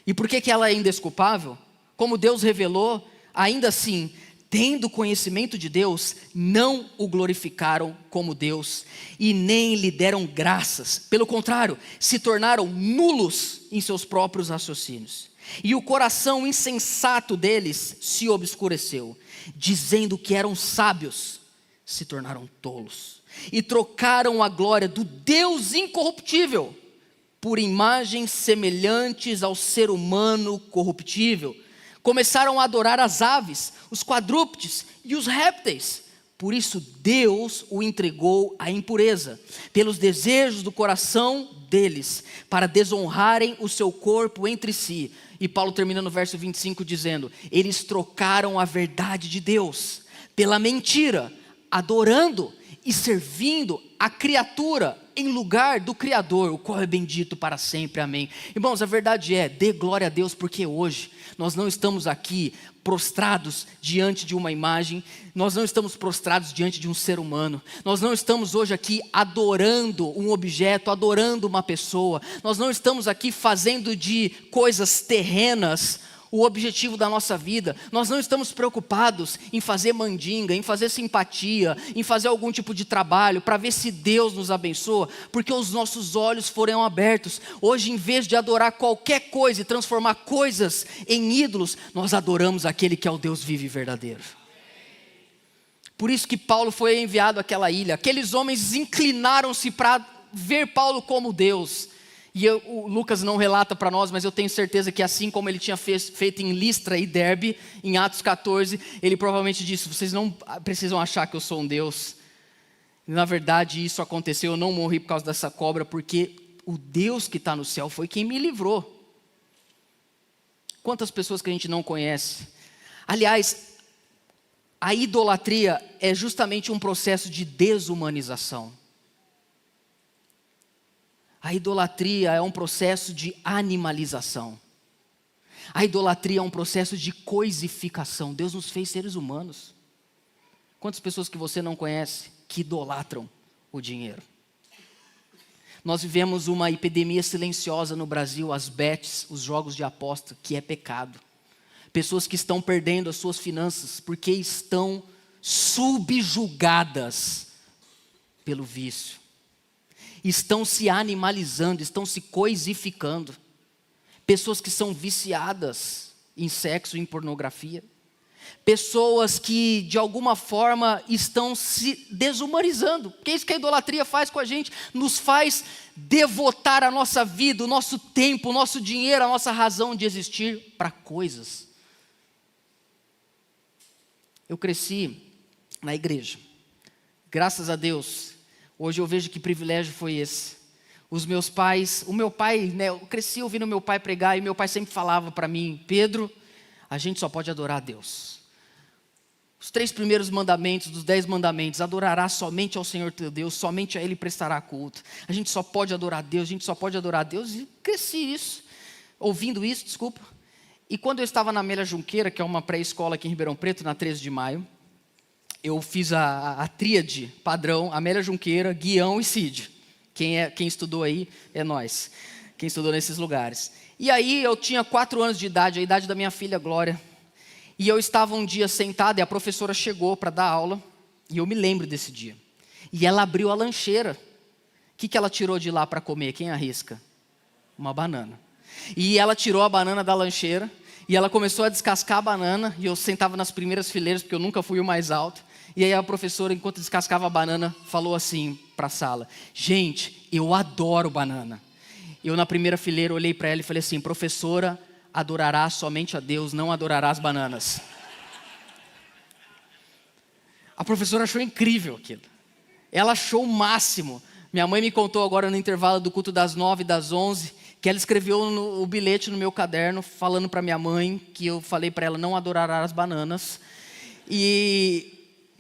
E por que ela é indesculpável? Como Deus revelou, ainda assim, tendo conhecimento de Deus, não o glorificaram como Deus e nem lhe deram graças. Pelo contrário, se tornaram nulos em seus próprios raciocínios. E o coração insensato deles se obscureceu, dizendo que eram sábios, se tornaram tolos. E trocaram a glória do Deus incorruptível por imagens semelhantes ao ser humano corruptível. Começaram a adorar as aves, os quadrúpedes e os répteis. Por isso Deus o entregou à impureza, pelos desejos do coração deles, para desonrarem o seu corpo entre si. E Paulo termina no verso 25 dizendo: eles trocaram a verdade de Deus pela mentira, adorando e servindo a criatura em lugar do Criador, o qual é bendito para sempre, amém. Irmãos, a verdade é, dê glória a Deus, porque hoje nós não estamos aqui prostrados diante de uma imagem, nós não estamos prostrados diante de um ser humano, nós não estamos hoje aqui adorando um objeto, adorando uma pessoa, nós não estamos aqui fazendo de coisas terrenas o objetivo da nossa vida. Nós não estamos preocupados em fazer mandinga, em fazer simpatia, em fazer algum tipo de trabalho para ver se Deus nos abençoa, porque os nossos olhos foram abertos. Hoje, em vez de adorar qualquer coisa e transformar coisas em ídolos, nós adoramos aquele que é o Deus vivo e verdadeiro. Por isso que Paulo foi enviado àquela ilha. Aqueles homens inclinaram-se para ver Paulo como Deus. E o Lucas não relata para nós, mas eu tenho certeza que assim como ele tinha feito em Listra e Derbe, em Atos 14, ele provavelmente disse: vocês não precisam achar que eu sou um Deus. E, na verdade isso aconteceu, eu não morri por causa dessa cobra, porque o Deus que está no céu foi quem me livrou. Quantas pessoas que a gente não conhece. Aliás, a idolatria é justamente um processo de desumanização. A idolatria é um processo de animalização. A idolatria é um processo de coisificação. Deus nos fez seres humanos. Quantas pessoas que você não conhece que idolatram o dinheiro? Nós vivemos uma epidemia silenciosa no Brasil, as bets, os jogos de aposta, que é pecado. Pessoas que estão perdendo as suas finanças porque estão subjugadas pelo vício. Estão se animalizando, estão se coisificando. Pessoas que são viciadas em sexo e em pornografia. Pessoas que de alguma forma estão se desumanizando. Porque é isso que a idolatria faz com a gente. Nos faz devotar a nossa vida, o nosso tempo, o nosso dinheiro, a nossa razão de existir para coisas. Eu cresci na igreja. Graças a Deus. Hoje eu vejo que privilégio foi esse. Os meus pais, o meu pai, né, eu cresci ouvindo meu pai pregar e meu pai sempre falava para mim: Pedro, a gente só pode adorar a Deus. Os 3 primeiros mandamentos dos 10 mandamentos: adorarás somente ao Senhor teu Deus, somente a Ele prestará culto. A gente só pode adorar a Deus, a gente só pode adorar a Deus. E cresci ouvindo isso, desculpa. E quando eu estava na Amélia Junqueira, que é uma pré-escola aqui em Ribeirão Preto, na 13 de maio, eu fiz a tríade padrão, Amélia Junqueira, Guião e Cid. Quem estudou aí é nós, quem estudou nesses lugares. E aí eu tinha 4 anos de idade, a idade da minha filha Glória. E eu estava um dia sentado e a professora chegou para dar aula. E eu me lembro desse dia. E ela abriu a lancheira. O que ela tirou de lá para comer? Quem arrisca? Uma banana. E ela tirou a banana da lancheira. E ela começou a descascar a banana. E eu sentava nas primeiras fileiras, porque eu nunca fui o mais alto. E aí a professora, enquanto descascava a banana, falou assim para a sala: gente, eu adoro banana. Eu na primeira fileira olhei para ela e falei assim: professora, adorará somente a Deus, não adorará as bananas. A professora achou incrível aquilo. Ela achou o máximo. Minha mãe me contou agora no intervalo do culto das 9 e das 11, que ela escreveu o bilhete no meu caderno, falando para minha mãe, que eu falei para ela: não adorará as bananas.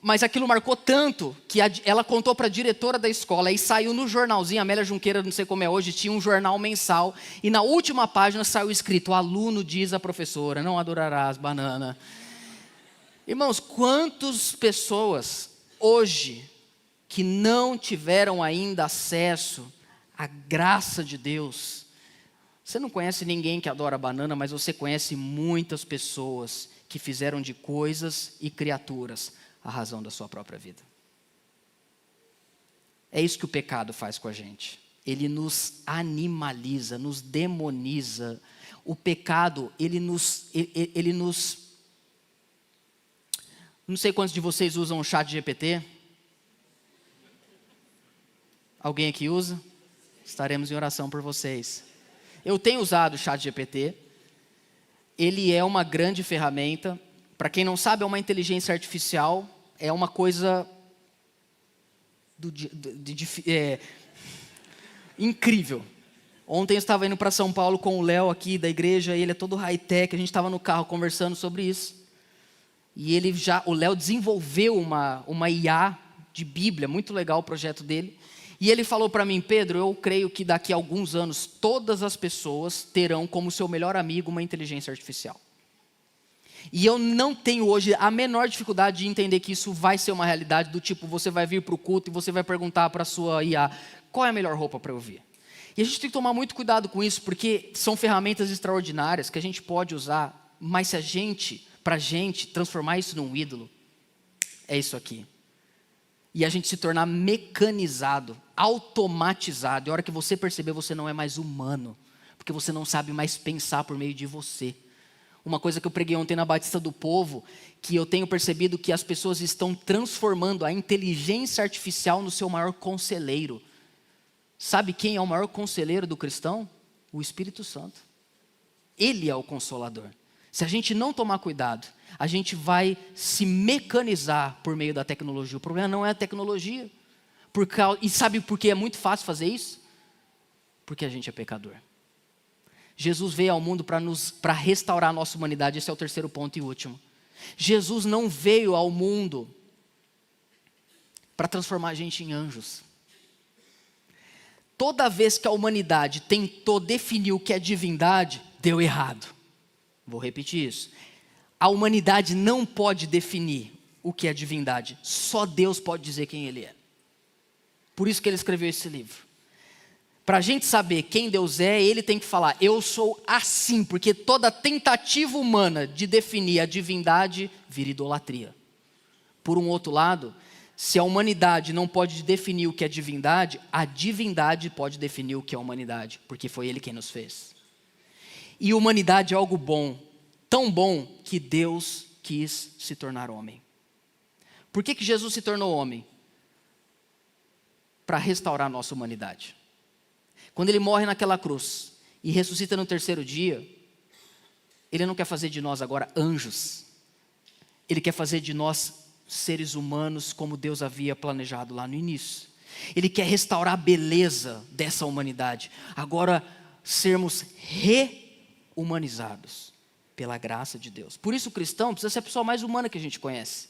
Mas aquilo marcou tanto, que ela contou para a diretora da escola, e saiu no jornalzinho, a Amélia Junqueira, não sei como é hoje, tinha um jornal mensal, e na última página saiu escrito: o aluno diz à professora, não adorará as bananas. Irmãos, quantas pessoas hoje que não tiveram ainda acesso à graça de Deus? Você não conhece ninguém que adora banana, mas você conhece muitas pessoas que fizeram de coisas e criaturas a razão da sua própria vida. É isso que o pecado faz com a gente. Ele nos animaliza, nos demoniza. O pecado, ele nos... Não sei quantos de vocês usam o ChatGPT. Alguém aqui usa? Estaremos em oração por vocês. Eu tenho usado o ChatGPT. Ele é uma grande ferramenta. Para quem não sabe, é uma inteligência artificial. É uma coisa incrível. Ontem eu estava indo para São Paulo com o Léo aqui da igreja. Ele é todo high-tech. A gente estava no carro conversando sobre isso. E o Léo desenvolveu uma IA de Bíblia. Muito legal o projeto dele. E ele falou para mim: Pedro, eu creio que daqui a alguns anos todas as pessoas terão como seu melhor amigo uma inteligência artificial. E eu não tenho hoje a menor dificuldade de entender que isso vai ser uma realidade, do tipo, você vai vir para o culto e você vai perguntar para a sua IA: qual é a melhor roupa para eu vir? E a gente tem que tomar muito cuidado com isso, porque são ferramentas extraordinárias que a gente pode usar, mas se para a gente transformar isso num ídolo, é isso aqui. E a gente se tornar mecanizado, automatizado. E a hora que você perceber, você não é mais humano, porque você não sabe mais pensar por meio de você. Uma coisa que eu preguei ontem na Batista do Povo, que eu tenho percebido que as pessoas estão transformando a inteligência artificial no seu maior conselheiro. Sabe quem é o maior conselheiro do cristão? O Espírito Santo. Ele é o consolador. Se a gente não tomar cuidado, a gente vai se mecanizar por meio da tecnologia. O problema não é a tecnologia. E sabe por que é muito fácil fazer isso? Porque a gente é pecador. Jesus veio ao mundo para restaurar a nossa humanidade. Esse é o terceiro ponto e último. Jesus não veio ao mundo para transformar a gente em anjos. Toda vez que a humanidade tentou definir o que é divindade, deu errado. Vou repetir isso. A humanidade não pode definir o que é divindade. Só Deus pode dizer quem Ele é. Por isso que Ele escreveu esse livro. Para a gente saber quem Deus é, Ele tem que falar: eu sou assim, porque toda tentativa humana de definir a divindade vira idolatria. Por um outro lado, se a humanidade não pode definir o que é divindade, a divindade pode definir o que é humanidade, porque foi Ele quem nos fez. E humanidade é algo bom, tão bom que Deus quis se tornar homem. Por que Jesus se tornou homem? Para restaurar a nossa humanidade. Quando Ele morre naquela cruz e ressuscita no terceiro dia, Ele não quer fazer de nós agora anjos. Ele quer fazer de nós seres humanos como Deus havia planejado lá no início. Ele quer restaurar a beleza dessa humanidade. Agora sermos humanizados pela graça de Deus. Por isso o cristão precisa ser a pessoa mais humana que a gente conhece.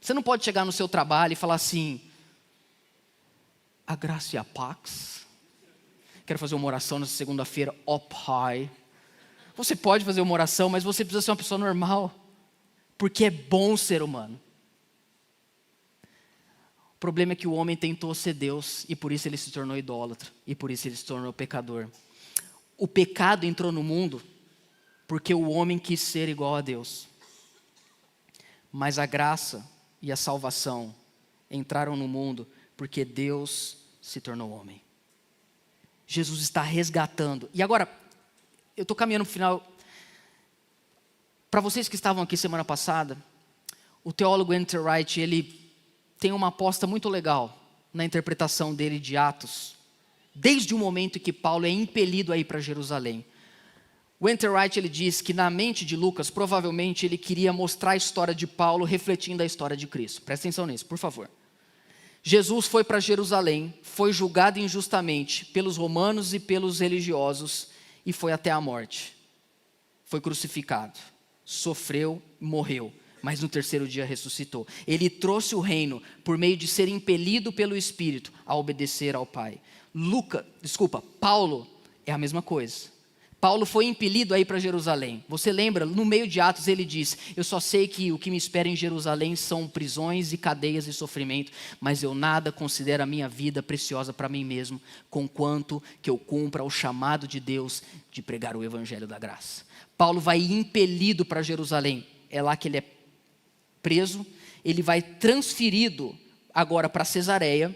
Você não pode chegar no seu trabalho e falar assim: a graça e a pax. Quero fazer uma oração nessa segunda-feira, ó Pai. Você pode fazer uma oração, mas você precisa ser uma pessoa normal, porque é bom ser humano. O problema é que o homem tentou ser Deus, e por isso ele se tornou idólatra, e por isso ele se tornou pecador. O pecado entrou no mundo porque o homem quis ser igual a Deus. Mas a graça e a salvação entraram no mundo porque Deus se tornou homem. Jesus está resgatando. E agora, eu estou caminhando para o final. Para vocês que estavam aqui semana passada, o teólogo N.T. Wright, ele tem uma aposta muito legal na interpretação dele de Atos, desde o momento em que Paulo é impelido a ir para Jerusalém. O N.T. Wright, ele diz que na mente de Lucas, provavelmente ele queria mostrar a história de Paulo refletindo a história de Cristo. Presta atenção nisso, por favor. Jesus foi para Jerusalém, foi julgado injustamente pelos romanos e pelos religiosos e foi até a morte. Foi crucificado, sofreu, morreu, mas no terceiro dia ressuscitou. Ele trouxe o reino por meio de ser impelido pelo Espírito a obedecer ao Pai. Paulo é a mesma coisa. Paulo foi impelido a ir para Jerusalém. Você lembra, no meio de Atos ele diz: eu só sei que o que me espera em Jerusalém são prisões e cadeias e sofrimento, mas eu nada considero a minha vida preciosa para mim mesmo, conquanto que eu cumpra o chamado de Deus de pregar o evangelho da graça. Paulo vai impelido para Jerusalém, é lá que ele é preso, ele vai transferido agora para Cesareia,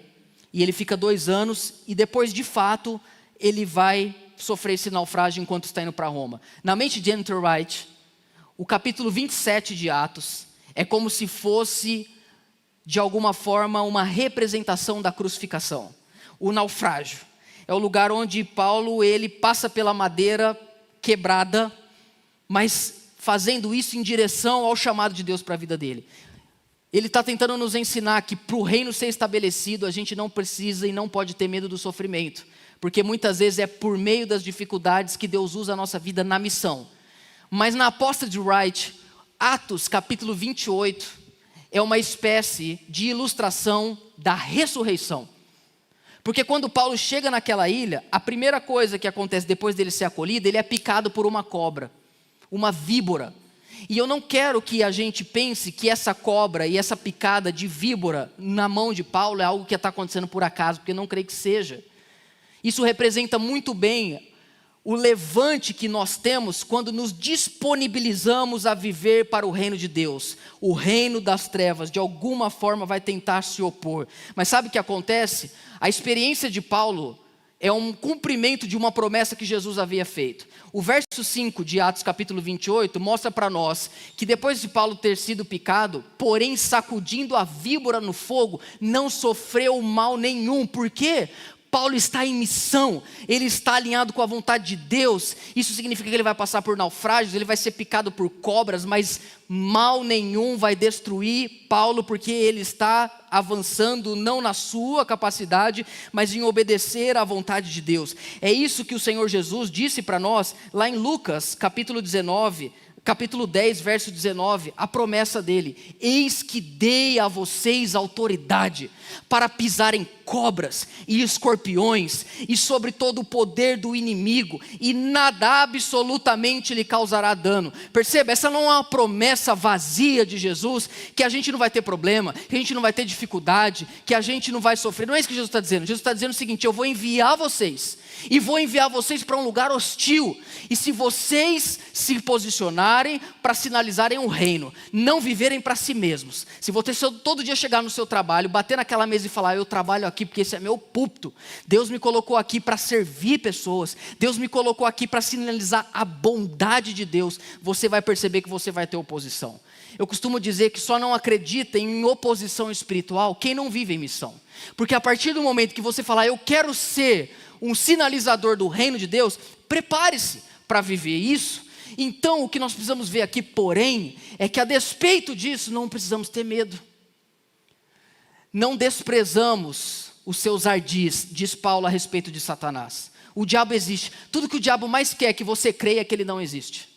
e ele fica 2 anos, e depois de fato ele vai sofrer esse naufrágio enquanto está indo para Roma. Na mente de N.T. Wright, o capítulo 27 de Atos é como se fosse, de alguma forma, uma representação da crucificação. O naufrágio é o lugar onde Paulo ele passa pela madeira quebrada, mas fazendo isso em direção ao chamado de Deus para a vida dele. Ele está tentando nos ensinar que para o reino ser estabelecido, a gente não precisa e não pode ter medo do sofrimento. Porque muitas vezes é por meio das dificuldades que Deus usa a nossa vida na missão. Mas na aposta de Wright, Atos capítulo 28, é uma espécie de ilustração da ressurreição. Porque quando Paulo chega naquela ilha, a primeira coisa que acontece depois dele ser acolhido, ele é picado por uma cobra, uma víbora. E eu não quero que a gente pense que essa cobra e essa picada de víbora na mão de Paulo é algo que está acontecendo por acaso, porque eu não creio que seja. Isso representa muito bem o levante que nós temos quando nos disponibilizamos a viver para o reino de Deus. O reino das trevas, de alguma forma, vai tentar se opor. Mas sabe o que acontece? A experiência de Paulo é um cumprimento de uma promessa que Jesus havia feito. O verso 5 de Atos capítulo 28 mostra para nós que depois de Paulo ter sido picado, porém sacudindo a víbora no fogo, não sofreu mal nenhum. Por quê? Paulo está em missão, ele está alinhado com a vontade de Deus. Isso significa que ele vai passar por naufrágios, ele vai ser picado por cobras, mas mal nenhum vai destruir Paulo, porque ele está avançando não na sua capacidade, mas em obedecer à vontade de Deus. É isso que o Senhor Jesus disse para nós lá em Lucas capítulo 19, capítulo 10, verso 19, a promessa dele: eis que dei a vocês autoridade para pisarem cobras e escorpiões e sobre todo o poder do inimigo, e nada absolutamente lhe causará dano. Perceba, essa não é uma promessa vazia de Jesus, que a gente não vai ter problema, que a gente não vai ter dificuldade, que a gente não vai sofrer. Não é isso que Jesus está dizendo. Jesus está dizendo o seguinte: eu vou enviar vocês, e vou enviar vocês para um lugar hostil, e se vocês se posicionarem para sinalizarem um reino, não viverem para si mesmos, se você todo dia chegar no seu trabalho, bater naquela mesa e falar: eu trabalho aqui porque esse é meu púlpito, Deus me colocou aqui para servir pessoas, Deus me colocou aqui para sinalizar a bondade de Deus, você vai perceber que você vai ter oposição. Eu costumo dizer que só não acredita em oposição espiritual quem não vive em missão, porque a partir do momento que você falar: eu quero ser um sinalizador do reino de Deus, prepare-se para viver isso. Então o que nós precisamos ver aqui, porém, é que a despeito disso não precisamos ter medo. Não desprezamos os seus ardis, diz Paulo a respeito de Satanás. O diabo existe. Tudo que o diabo mais quer é que você creia que ele não existe.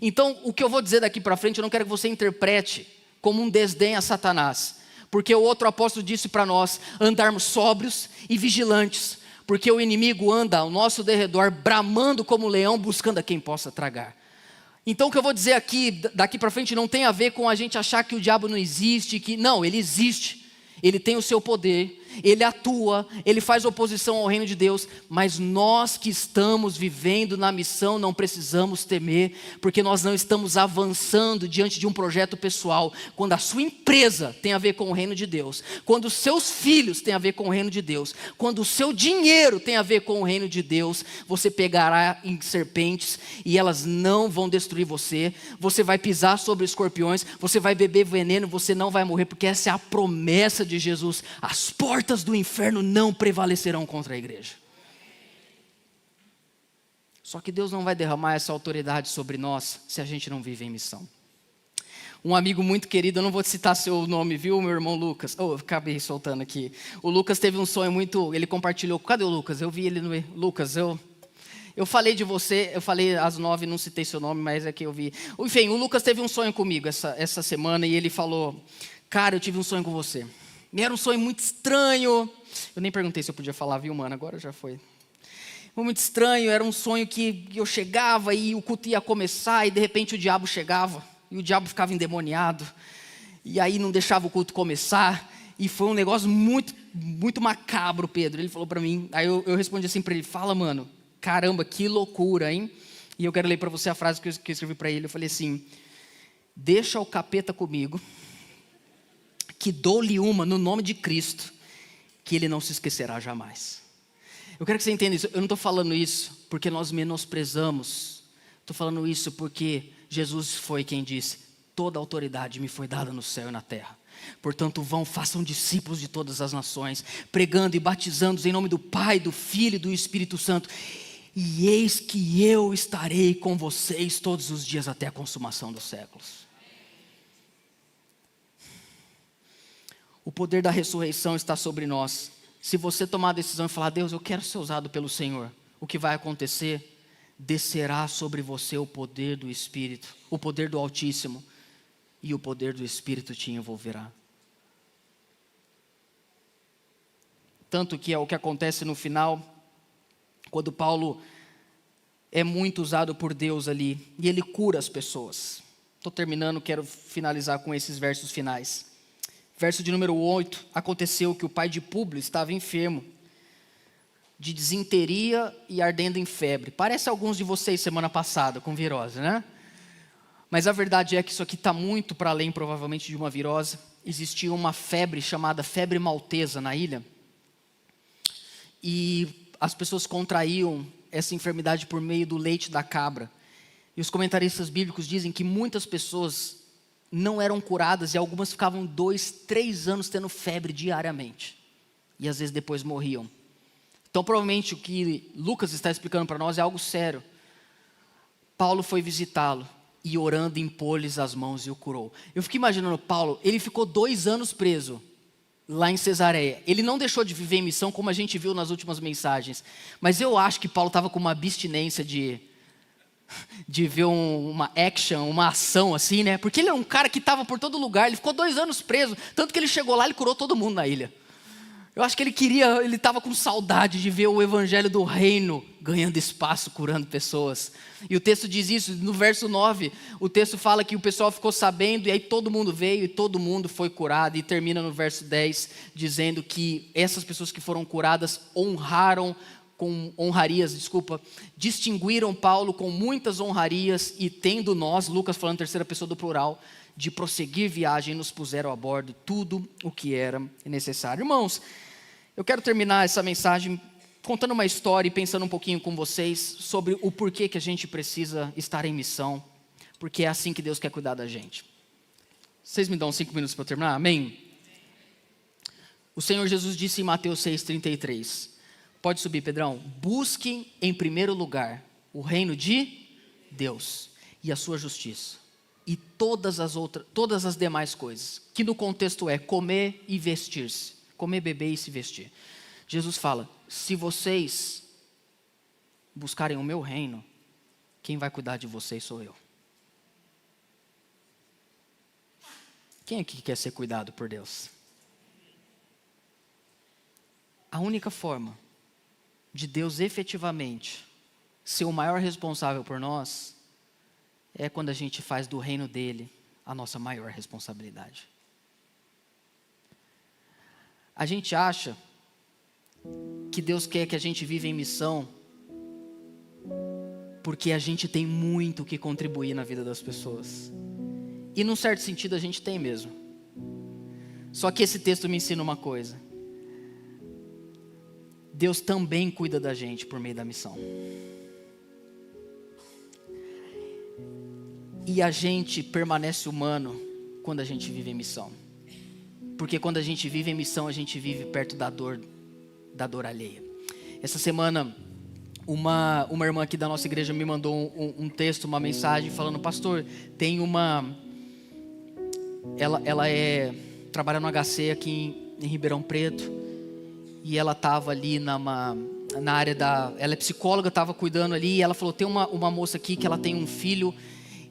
Então o que eu vou dizer daqui para frente, eu não quero que você interprete como um desdém a Satanás, porque o outro apóstolo disse para nós andarmos sóbrios e vigilantes, porque o inimigo anda ao nosso derredor, bramando como um leão, buscando a quem possa tragar. Então o que eu vou dizer aqui, daqui para frente, não tem a ver com a gente achar que o diabo não existe, não, ele existe, ele tem o seu poder, ele atua, ele faz oposição ao reino de Deus, mas nós que estamos vivendo na missão não precisamos temer, porque nós não estamos avançando diante de um projeto pessoal. Quando a sua empresa tem a ver com o reino de Deus, quando os seus filhos têm a ver com o reino de Deus, quando o seu dinheiro tem a ver com o reino de Deus, você pegará em serpentes e elas não vão destruir você, você vai pisar sobre escorpiões, você vai beber veneno, você não vai morrer, porque essa é a promessa de Jesus. As portas do inferno não prevalecerão contra a igreja. Só que Deus não vai derramar essa autoridade sobre nós se a gente não vive em missão. Um amigo muito querido, eu não vou citar seu nome, viu, meu irmão Lucas? Acabei soltando aqui. O Lucas teve um sonho muito, ele compartilhou. Cadê o Lucas? Eu vi ele no... Lucas, eu falei de você, eu falei às 9, não citei seu nome, mas é que eu vi. Enfim, o Lucas teve um sonho comigo essa semana e ele falou: cara, eu tive um sonho com você. E era um sonho muito estranho. Eu nem perguntei se eu podia falar, viu, mano? Agora já foi. Muito estranho, era um sonho que eu chegava e o culto ia começar e de repente o diabo chegava. E o diabo ficava endemoniado. E aí não deixava o culto começar. E foi um negócio muito, muito macabro, Pedro. Ele falou para mim, aí eu respondi assim para ele: fala, mano, caramba, que loucura, hein? E eu quero ler para você a frase que eu escrevi para ele. Eu falei assim: deixa o capeta comigo, que dou-lhe uma no nome de Cristo, que ele não se esquecerá jamais. Eu quero que você entenda isso. Eu não estou falando isso porque nós menosprezamos. Estou falando isso porque Jesus foi quem disse: toda autoridade me foi dada no céu e na terra. Portanto, vão, façam discípulos de todas as nações, pregando e batizando-os em nome do Pai, do Filho e do Espírito Santo. E eis que eu estarei com vocês todos os dias até a consumação dos séculos. O poder da ressurreição está sobre nós. Se você tomar a decisão e falar: Deus, eu quero ser usado pelo Senhor, o que vai acontecer? Descerá sobre você o poder do Espírito, o poder do Altíssimo, e o poder do Espírito te envolverá. Tanto que é o que acontece no final, quando Paulo é muito usado por Deus ali, e ele cura as pessoas. Estou terminando, quero finalizar com esses versos finais. Verso de número 8, aconteceu que o pai de Públio estava enfermo, de disenteria e ardendo em febre. Parece alguns de vocês semana passada, com virose, né? Mas a verdade é que isso aqui está muito para além, provavelmente, de uma virose. Existia uma febre chamada febre maltesa na ilha. E as pessoas contraíam essa enfermidade por meio do leite da cabra. E os comentaristas bíblicos dizem que muitas pessoas não eram curadas e algumas ficavam 2, 3 anos tendo febre diariamente. E às vezes depois morriam. Então provavelmente o que Lucas está explicando para nós é algo sério. Paulo foi visitá-lo e orando impôs-lhes as mãos e o curou. Eu fico imaginando Paulo, ele ficou 2 anos preso lá em Cesareia. Ele não deixou de viver em missão como a gente viu nas últimas mensagens. Mas eu acho que Paulo estava com uma abstinência de ver uma action, uma ação assim, né? Porque ele é um cara que estava por todo lugar, ele ficou 2 anos preso, tanto que ele chegou lá e curou todo mundo na ilha. Eu acho que ele estava com saudade de ver o evangelho do reino ganhando espaço, curando pessoas. E o texto diz isso, no verso 9, o texto fala que o pessoal ficou sabendo, e aí todo mundo veio e todo mundo foi curado, e termina no verso 10, dizendo que essas pessoas que foram curadas distinguiram Paulo com muitas honrarias, e tendo nós, Lucas falando terceira pessoa do plural, de prosseguir viagem, nos puseram a bordo tudo o que era necessário. Irmãos, eu quero terminar essa mensagem contando uma história e pensando um pouquinho com vocês sobre o porquê que a gente precisa estar em missão, porque é assim que Deus quer cuidar da gente. Vocês me dão 5 minutos para eu terminar? Amém? O Senhor Jesus disse em Mateus 6,33, pode subir, Pedrão: busquem em primeiro lugar o reino de Deus e a sua justiça, e todas as demais coisas, que no contexto é comer e vestir-se, comer, beber e se vestir. Jesus fala: se vocês buscarem o meu reino, quem vai cuidar de vocês sou eu. Quem aqui quer ser cuidado por Deus? A única forma de Deus efetivamente ser o maior responsável por nós é quando a gente faz do reino dele a nossa maior responsabilidade. A gente acha que Deus quer que a gente viva em missão porque a gente tem muito o que contribuir na vida das pessoas. E num certo sentido a gente tem mesmo. Só que esse texto me ensina uma coisa. Deus também cuida da gente por meio da missão. E a gente permanece humano quando a gente vive em missão. Porque quando a gente vive em missão, a gente vive perto da dor alheia. Essa semana, uma irmã aqui da nossa igreja me mandou um texto, uma mensagem falando: pastor, tem ela trabalha no HC aqui em Ribeirão Preto, e ela estava ali na área ela é psicóloga, estava cuidando ali, e ela falou: tem uma moça aqui que ela tem um filho,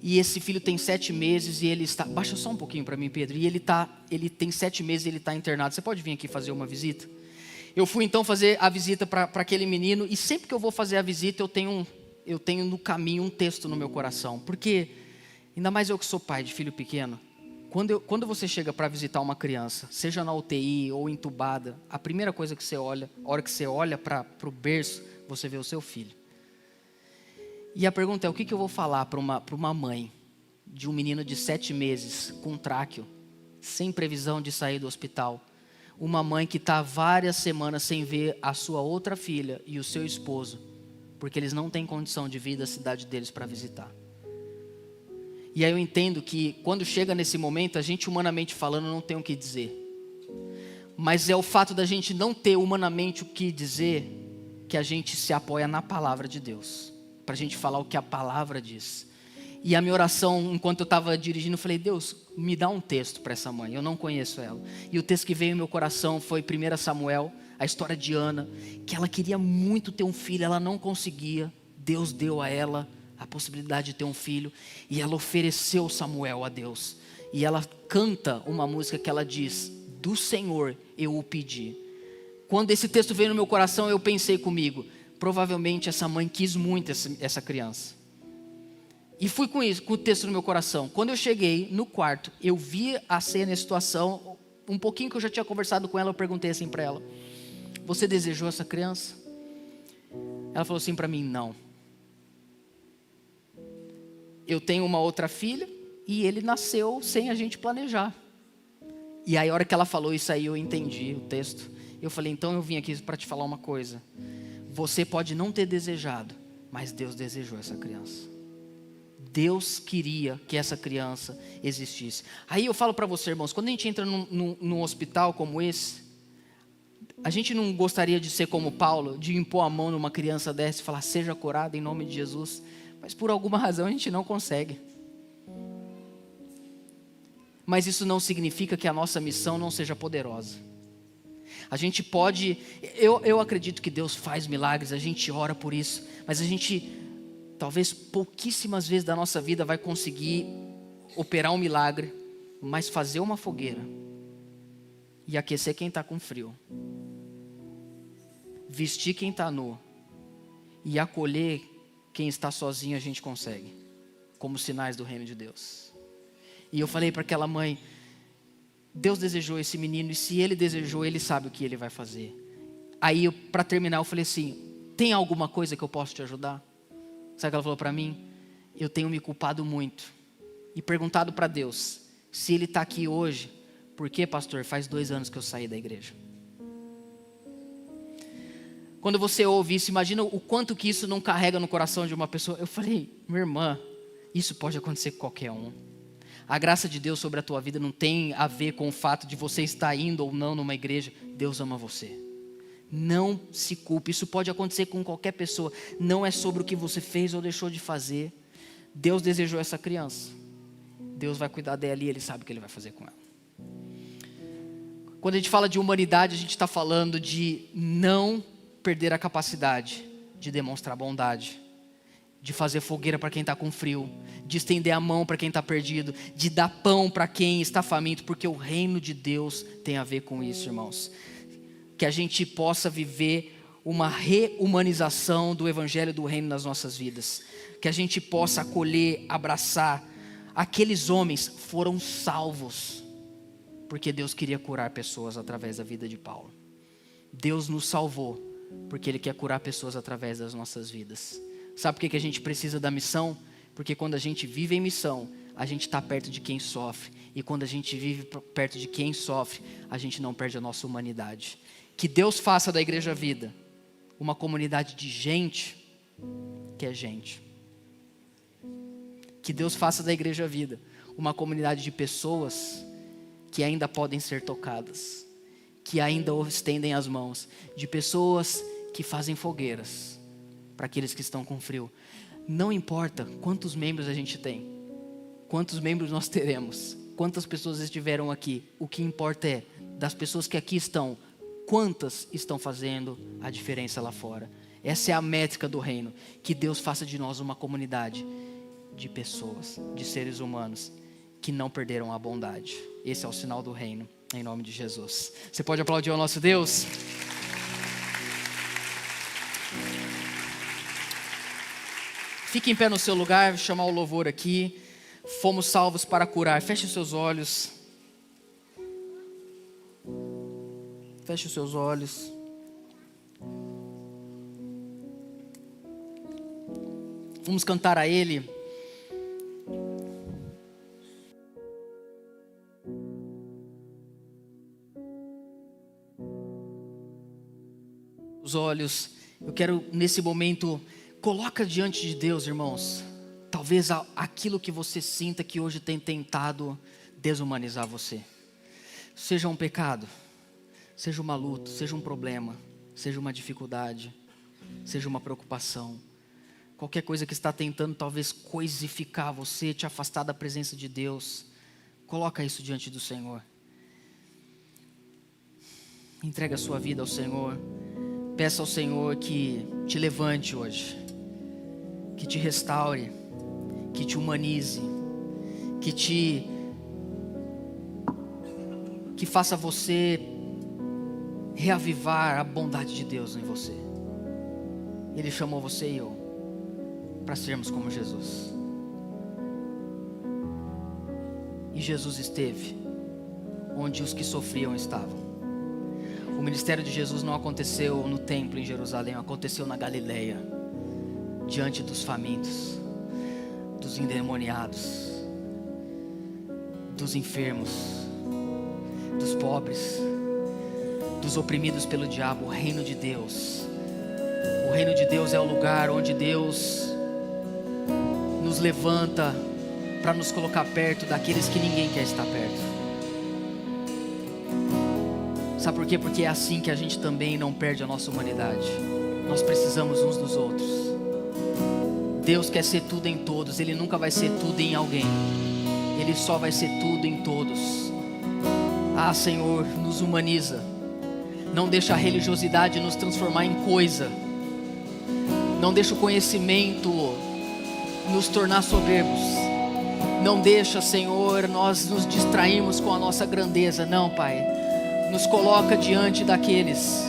e esse filho tem 7 meses, e ele está... Baixa só um pouquinho para mim, Pedro. E ele tem 7 meses e ele está internado. Você pode vir aqui fazer uma visita? Eu fui então fazer a visita para aquele menino, e sempre que eu vou fazer a visita, eu tenho no caminho um texto no meu coração. Porque, ainda mais eu que sou pai de filho pequeno, quando você chega para visitar uma criança, seja na UTI ou entubada, a primeira coisa que você olha, a hora que você olha para o berço, você vê o seu filho. E a pergunta é: o que eu vou falar para uma mãe de um menino de 7 meses, com tráqueo, sem previsão de sair do hospital? Uma mãe que está várias semanas sem ver a sua outra filha e o seu esposo, porque eles não têm condição de vir da cidade deles para visitar. E aí eu entendo que quando chega nesse momento, a gente humanamente falando não tem o que dizer. Mas é o fato da gente não ter humanamente o que dizer que a gente se apoia na palavra de Deus, para a gente falar o que a palavra diz. E a minha oração, enquanto eu estava dirigindo, eu falei: Deus, me dá um texto para essa mãe, eu não conheço ela. E o texto que veio no meu coração foi 1 Samuel, a história de Ana, que ela queria muito ter um filho, ela não conseguia. Deus deu a ela a possibilidade de ter um filho, e ela ofereceu Samuel a Deus. E ela canta uma música que ela diz: do Senhor eu o pedi. Quando esse texto veio no meu coração, eu pensei comigo: provavelmente essa mãe quis muito essa criança. E fui com isso, com o texto no meu coração. Quando eu cheguei no quarto, eu vi a cena e a situação. Um pouquinho que eu já tinha conversado com ela, eu perguntei assim para ela: você desejou essa criança? Ela falou assim para mim: não. Eu tenho uma outra filha e ele nasceu sem a gente planejar. E aí a hora que ela falou isso aí, eu entendi o texto. Eu falei: então eu vim aqui para te falar uma coisa. Você pode não ter desejado, mas Deus desejou essa criança. Deus queria que essa criança existisse. Aí eu falo para você, irmãos, quando a gente entra num hospital como esse, a gente não gostaria de ser como Paulo, de impor a mão numa criança dessa e falar: seja curada em nome de Jesus. Mas por alguma razão a gente não consegue. Mas isso não significa que a nossa missão não seja poderosa. A gente pode... Eu acredito que Deus faz milagres, a gente ora por isso, mas a gente... talvez pouquíssimas vezes da nossa vida vai conseguir operar um milagre, mas fazer uma fogueira e aquecer quem está com frio, vestir quem está nu e acolher quem está sozinho, a gente consegue, como sinais do reino de Deus. E eu falei para aquela mãe: Deus desejou esse menino, e se Ele desejou, Ele sabe o que Ele vai fazer. Aí para terminar eu falei assim: tem alguma coisa que eu posso te ajudar? Sabe o que ela falou para mim? Eu tenho me culpado muito e perguntado para Deus se Ele está aqui hoje. Porque, pastor, faz 2 anos que eu saí da igreja. Quando você ouve isso, imagina o quanto que isso não carrega no coração de uma pessoa. Eu falei: minha irmã, isso pode acontecer com qualquer um. A graça de Deus sobre a tua vida não tem a ver com o fato de você estar indo ou não numa igreja. Deus ama você. Não se culpe, isso pode acontecer com qualquer pessoa. Não é sobre o que você fez ou deixou de fazer. Deus desejou essa criança. Deus vai cuidar dela e Ele sabe o que Ele vai fazer com ela. Quando a gente fala de humanidade, a gente está falando de não perder a capacidade de demonstrar bondade, de fazer fogueira para quem está com frio, de estender a mão para quem está perdido, de dar pão para quem está faminto, porque o reino de Deus tem a ver com isso, irmãos. Que a gente possa viver uma reumanização do evangelho do reino nas nossas vidas. Que a gente possa acolher, abraçar. Aqueles homens foram salvos porque Deus queria curar pessoas através da vida de Paulo. Deus nos salvou porque Ele quer curar pessoas através das nossas vidas. Sabe por que a gente precisa da missão? Porque quando a gente vive em missão, a gente está perto de quem sofre. E quando a gente vive perto de quem sofre, a gente não perde a nossa humanidade. Que Deus faça da Igreja Vida uma comunidade de gente que é gente. Que Deus faça da Igreja Vida uma comunidade de pessoas que ainda podem ser tocadas, que ainda estendem as mãos, de pessoas que fazem fogueiras para aqueles que estão com frio. Não importa quantos membros a gente tem, quantos membros nós teremos, quantas pessoas estiveram aqui, o que importa é, das pessoas que aqui estão, quantas estão fazendo a diferença lá fora. Essa é a métrica do reino, que Deus faça de nós uma comunidade de pessoas, de seres humanos, que não perderam a bondade. Esse é o sinal do reino, em nome de Jesus. Você pode aplaudir ao nosso Deus? Fique em pé no seu lugar, vou chamar o louvor aqui. Fomos salvos para curar. Feche os seus olhos. Feche os seus olhos. Vamos cantar a Ele. Os olhos, eu quero nesse momento, coloca diante de Deus, irmãos, talvez aquilo que você sinta que hoje tem tentado desumanizar você. Seja um pecado, seja uma luta, seja um problema, seja uma dificuldade, seja uma preocupação. Qualquer coisa que está tentando talvez coisificar você, te afastar da presença de Deus, coloca isso diante do Senhor. Entrega a sua vida ao Senhor. Peça ao Senhor que te levante hoje, que te restaure, que te humanize, que faça você reavivar a bondade de Deus em você. Ele chamou você e eu para sermos como Jesus. E Jesus esteve onde os que sofriam estavam. O ministério de Jesus não aconteceu no templo em Jerusalém, aconteceu na Galileia, diante dos famintos, dos endemoniados, dos enfermos, dos pobres, dos oprimidos pelo diabo. O reino de Deus é o lugar onde Deus nos levanta para nos colocar perto daqueles que ninguém quer estar perto. Sabe por quê? Porque é assim que a gente também não perde a nossa humanidade. Nós precisamos uns dos outros. Deus quer ser tudo em todos. Ele nunca vai ser tudo em alguém. Ele só vai ser tudo em todos. Ah, Senhor, nos humaniza. Não deixa a religiosidade nos transformar em coisa. Não deixa o conhecimento nos tornar soberbos. Não deixa, Senhor, nós nos distrairmos com a nossa grandeza. Não, Pai. Nos coloca diante daqueles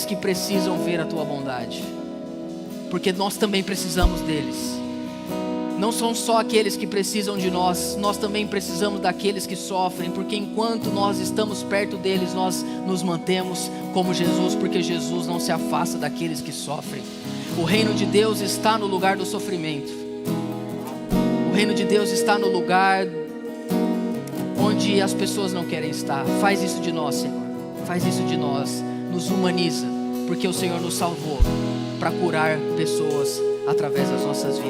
que precisam ver a Tua bondade, porque nós também precisamos deles. Não são só aqueles que precisam de nós, nós também precisamos daqueles que sofrem, porque enquanto nós estamos perto deles, nós nos mantemos como Jesus, porque Jesus não se afasta daqueles que sofrem. O reino de Deus está no lugar do sofrimento. O reino de Deus está no lugar onde as pessoas não querem estar. Faz isso de nós, Senhor. Faz isso de nós. Nos humaniza, porque o Senhor nos salvou para curar pessoas através das nossas vidas.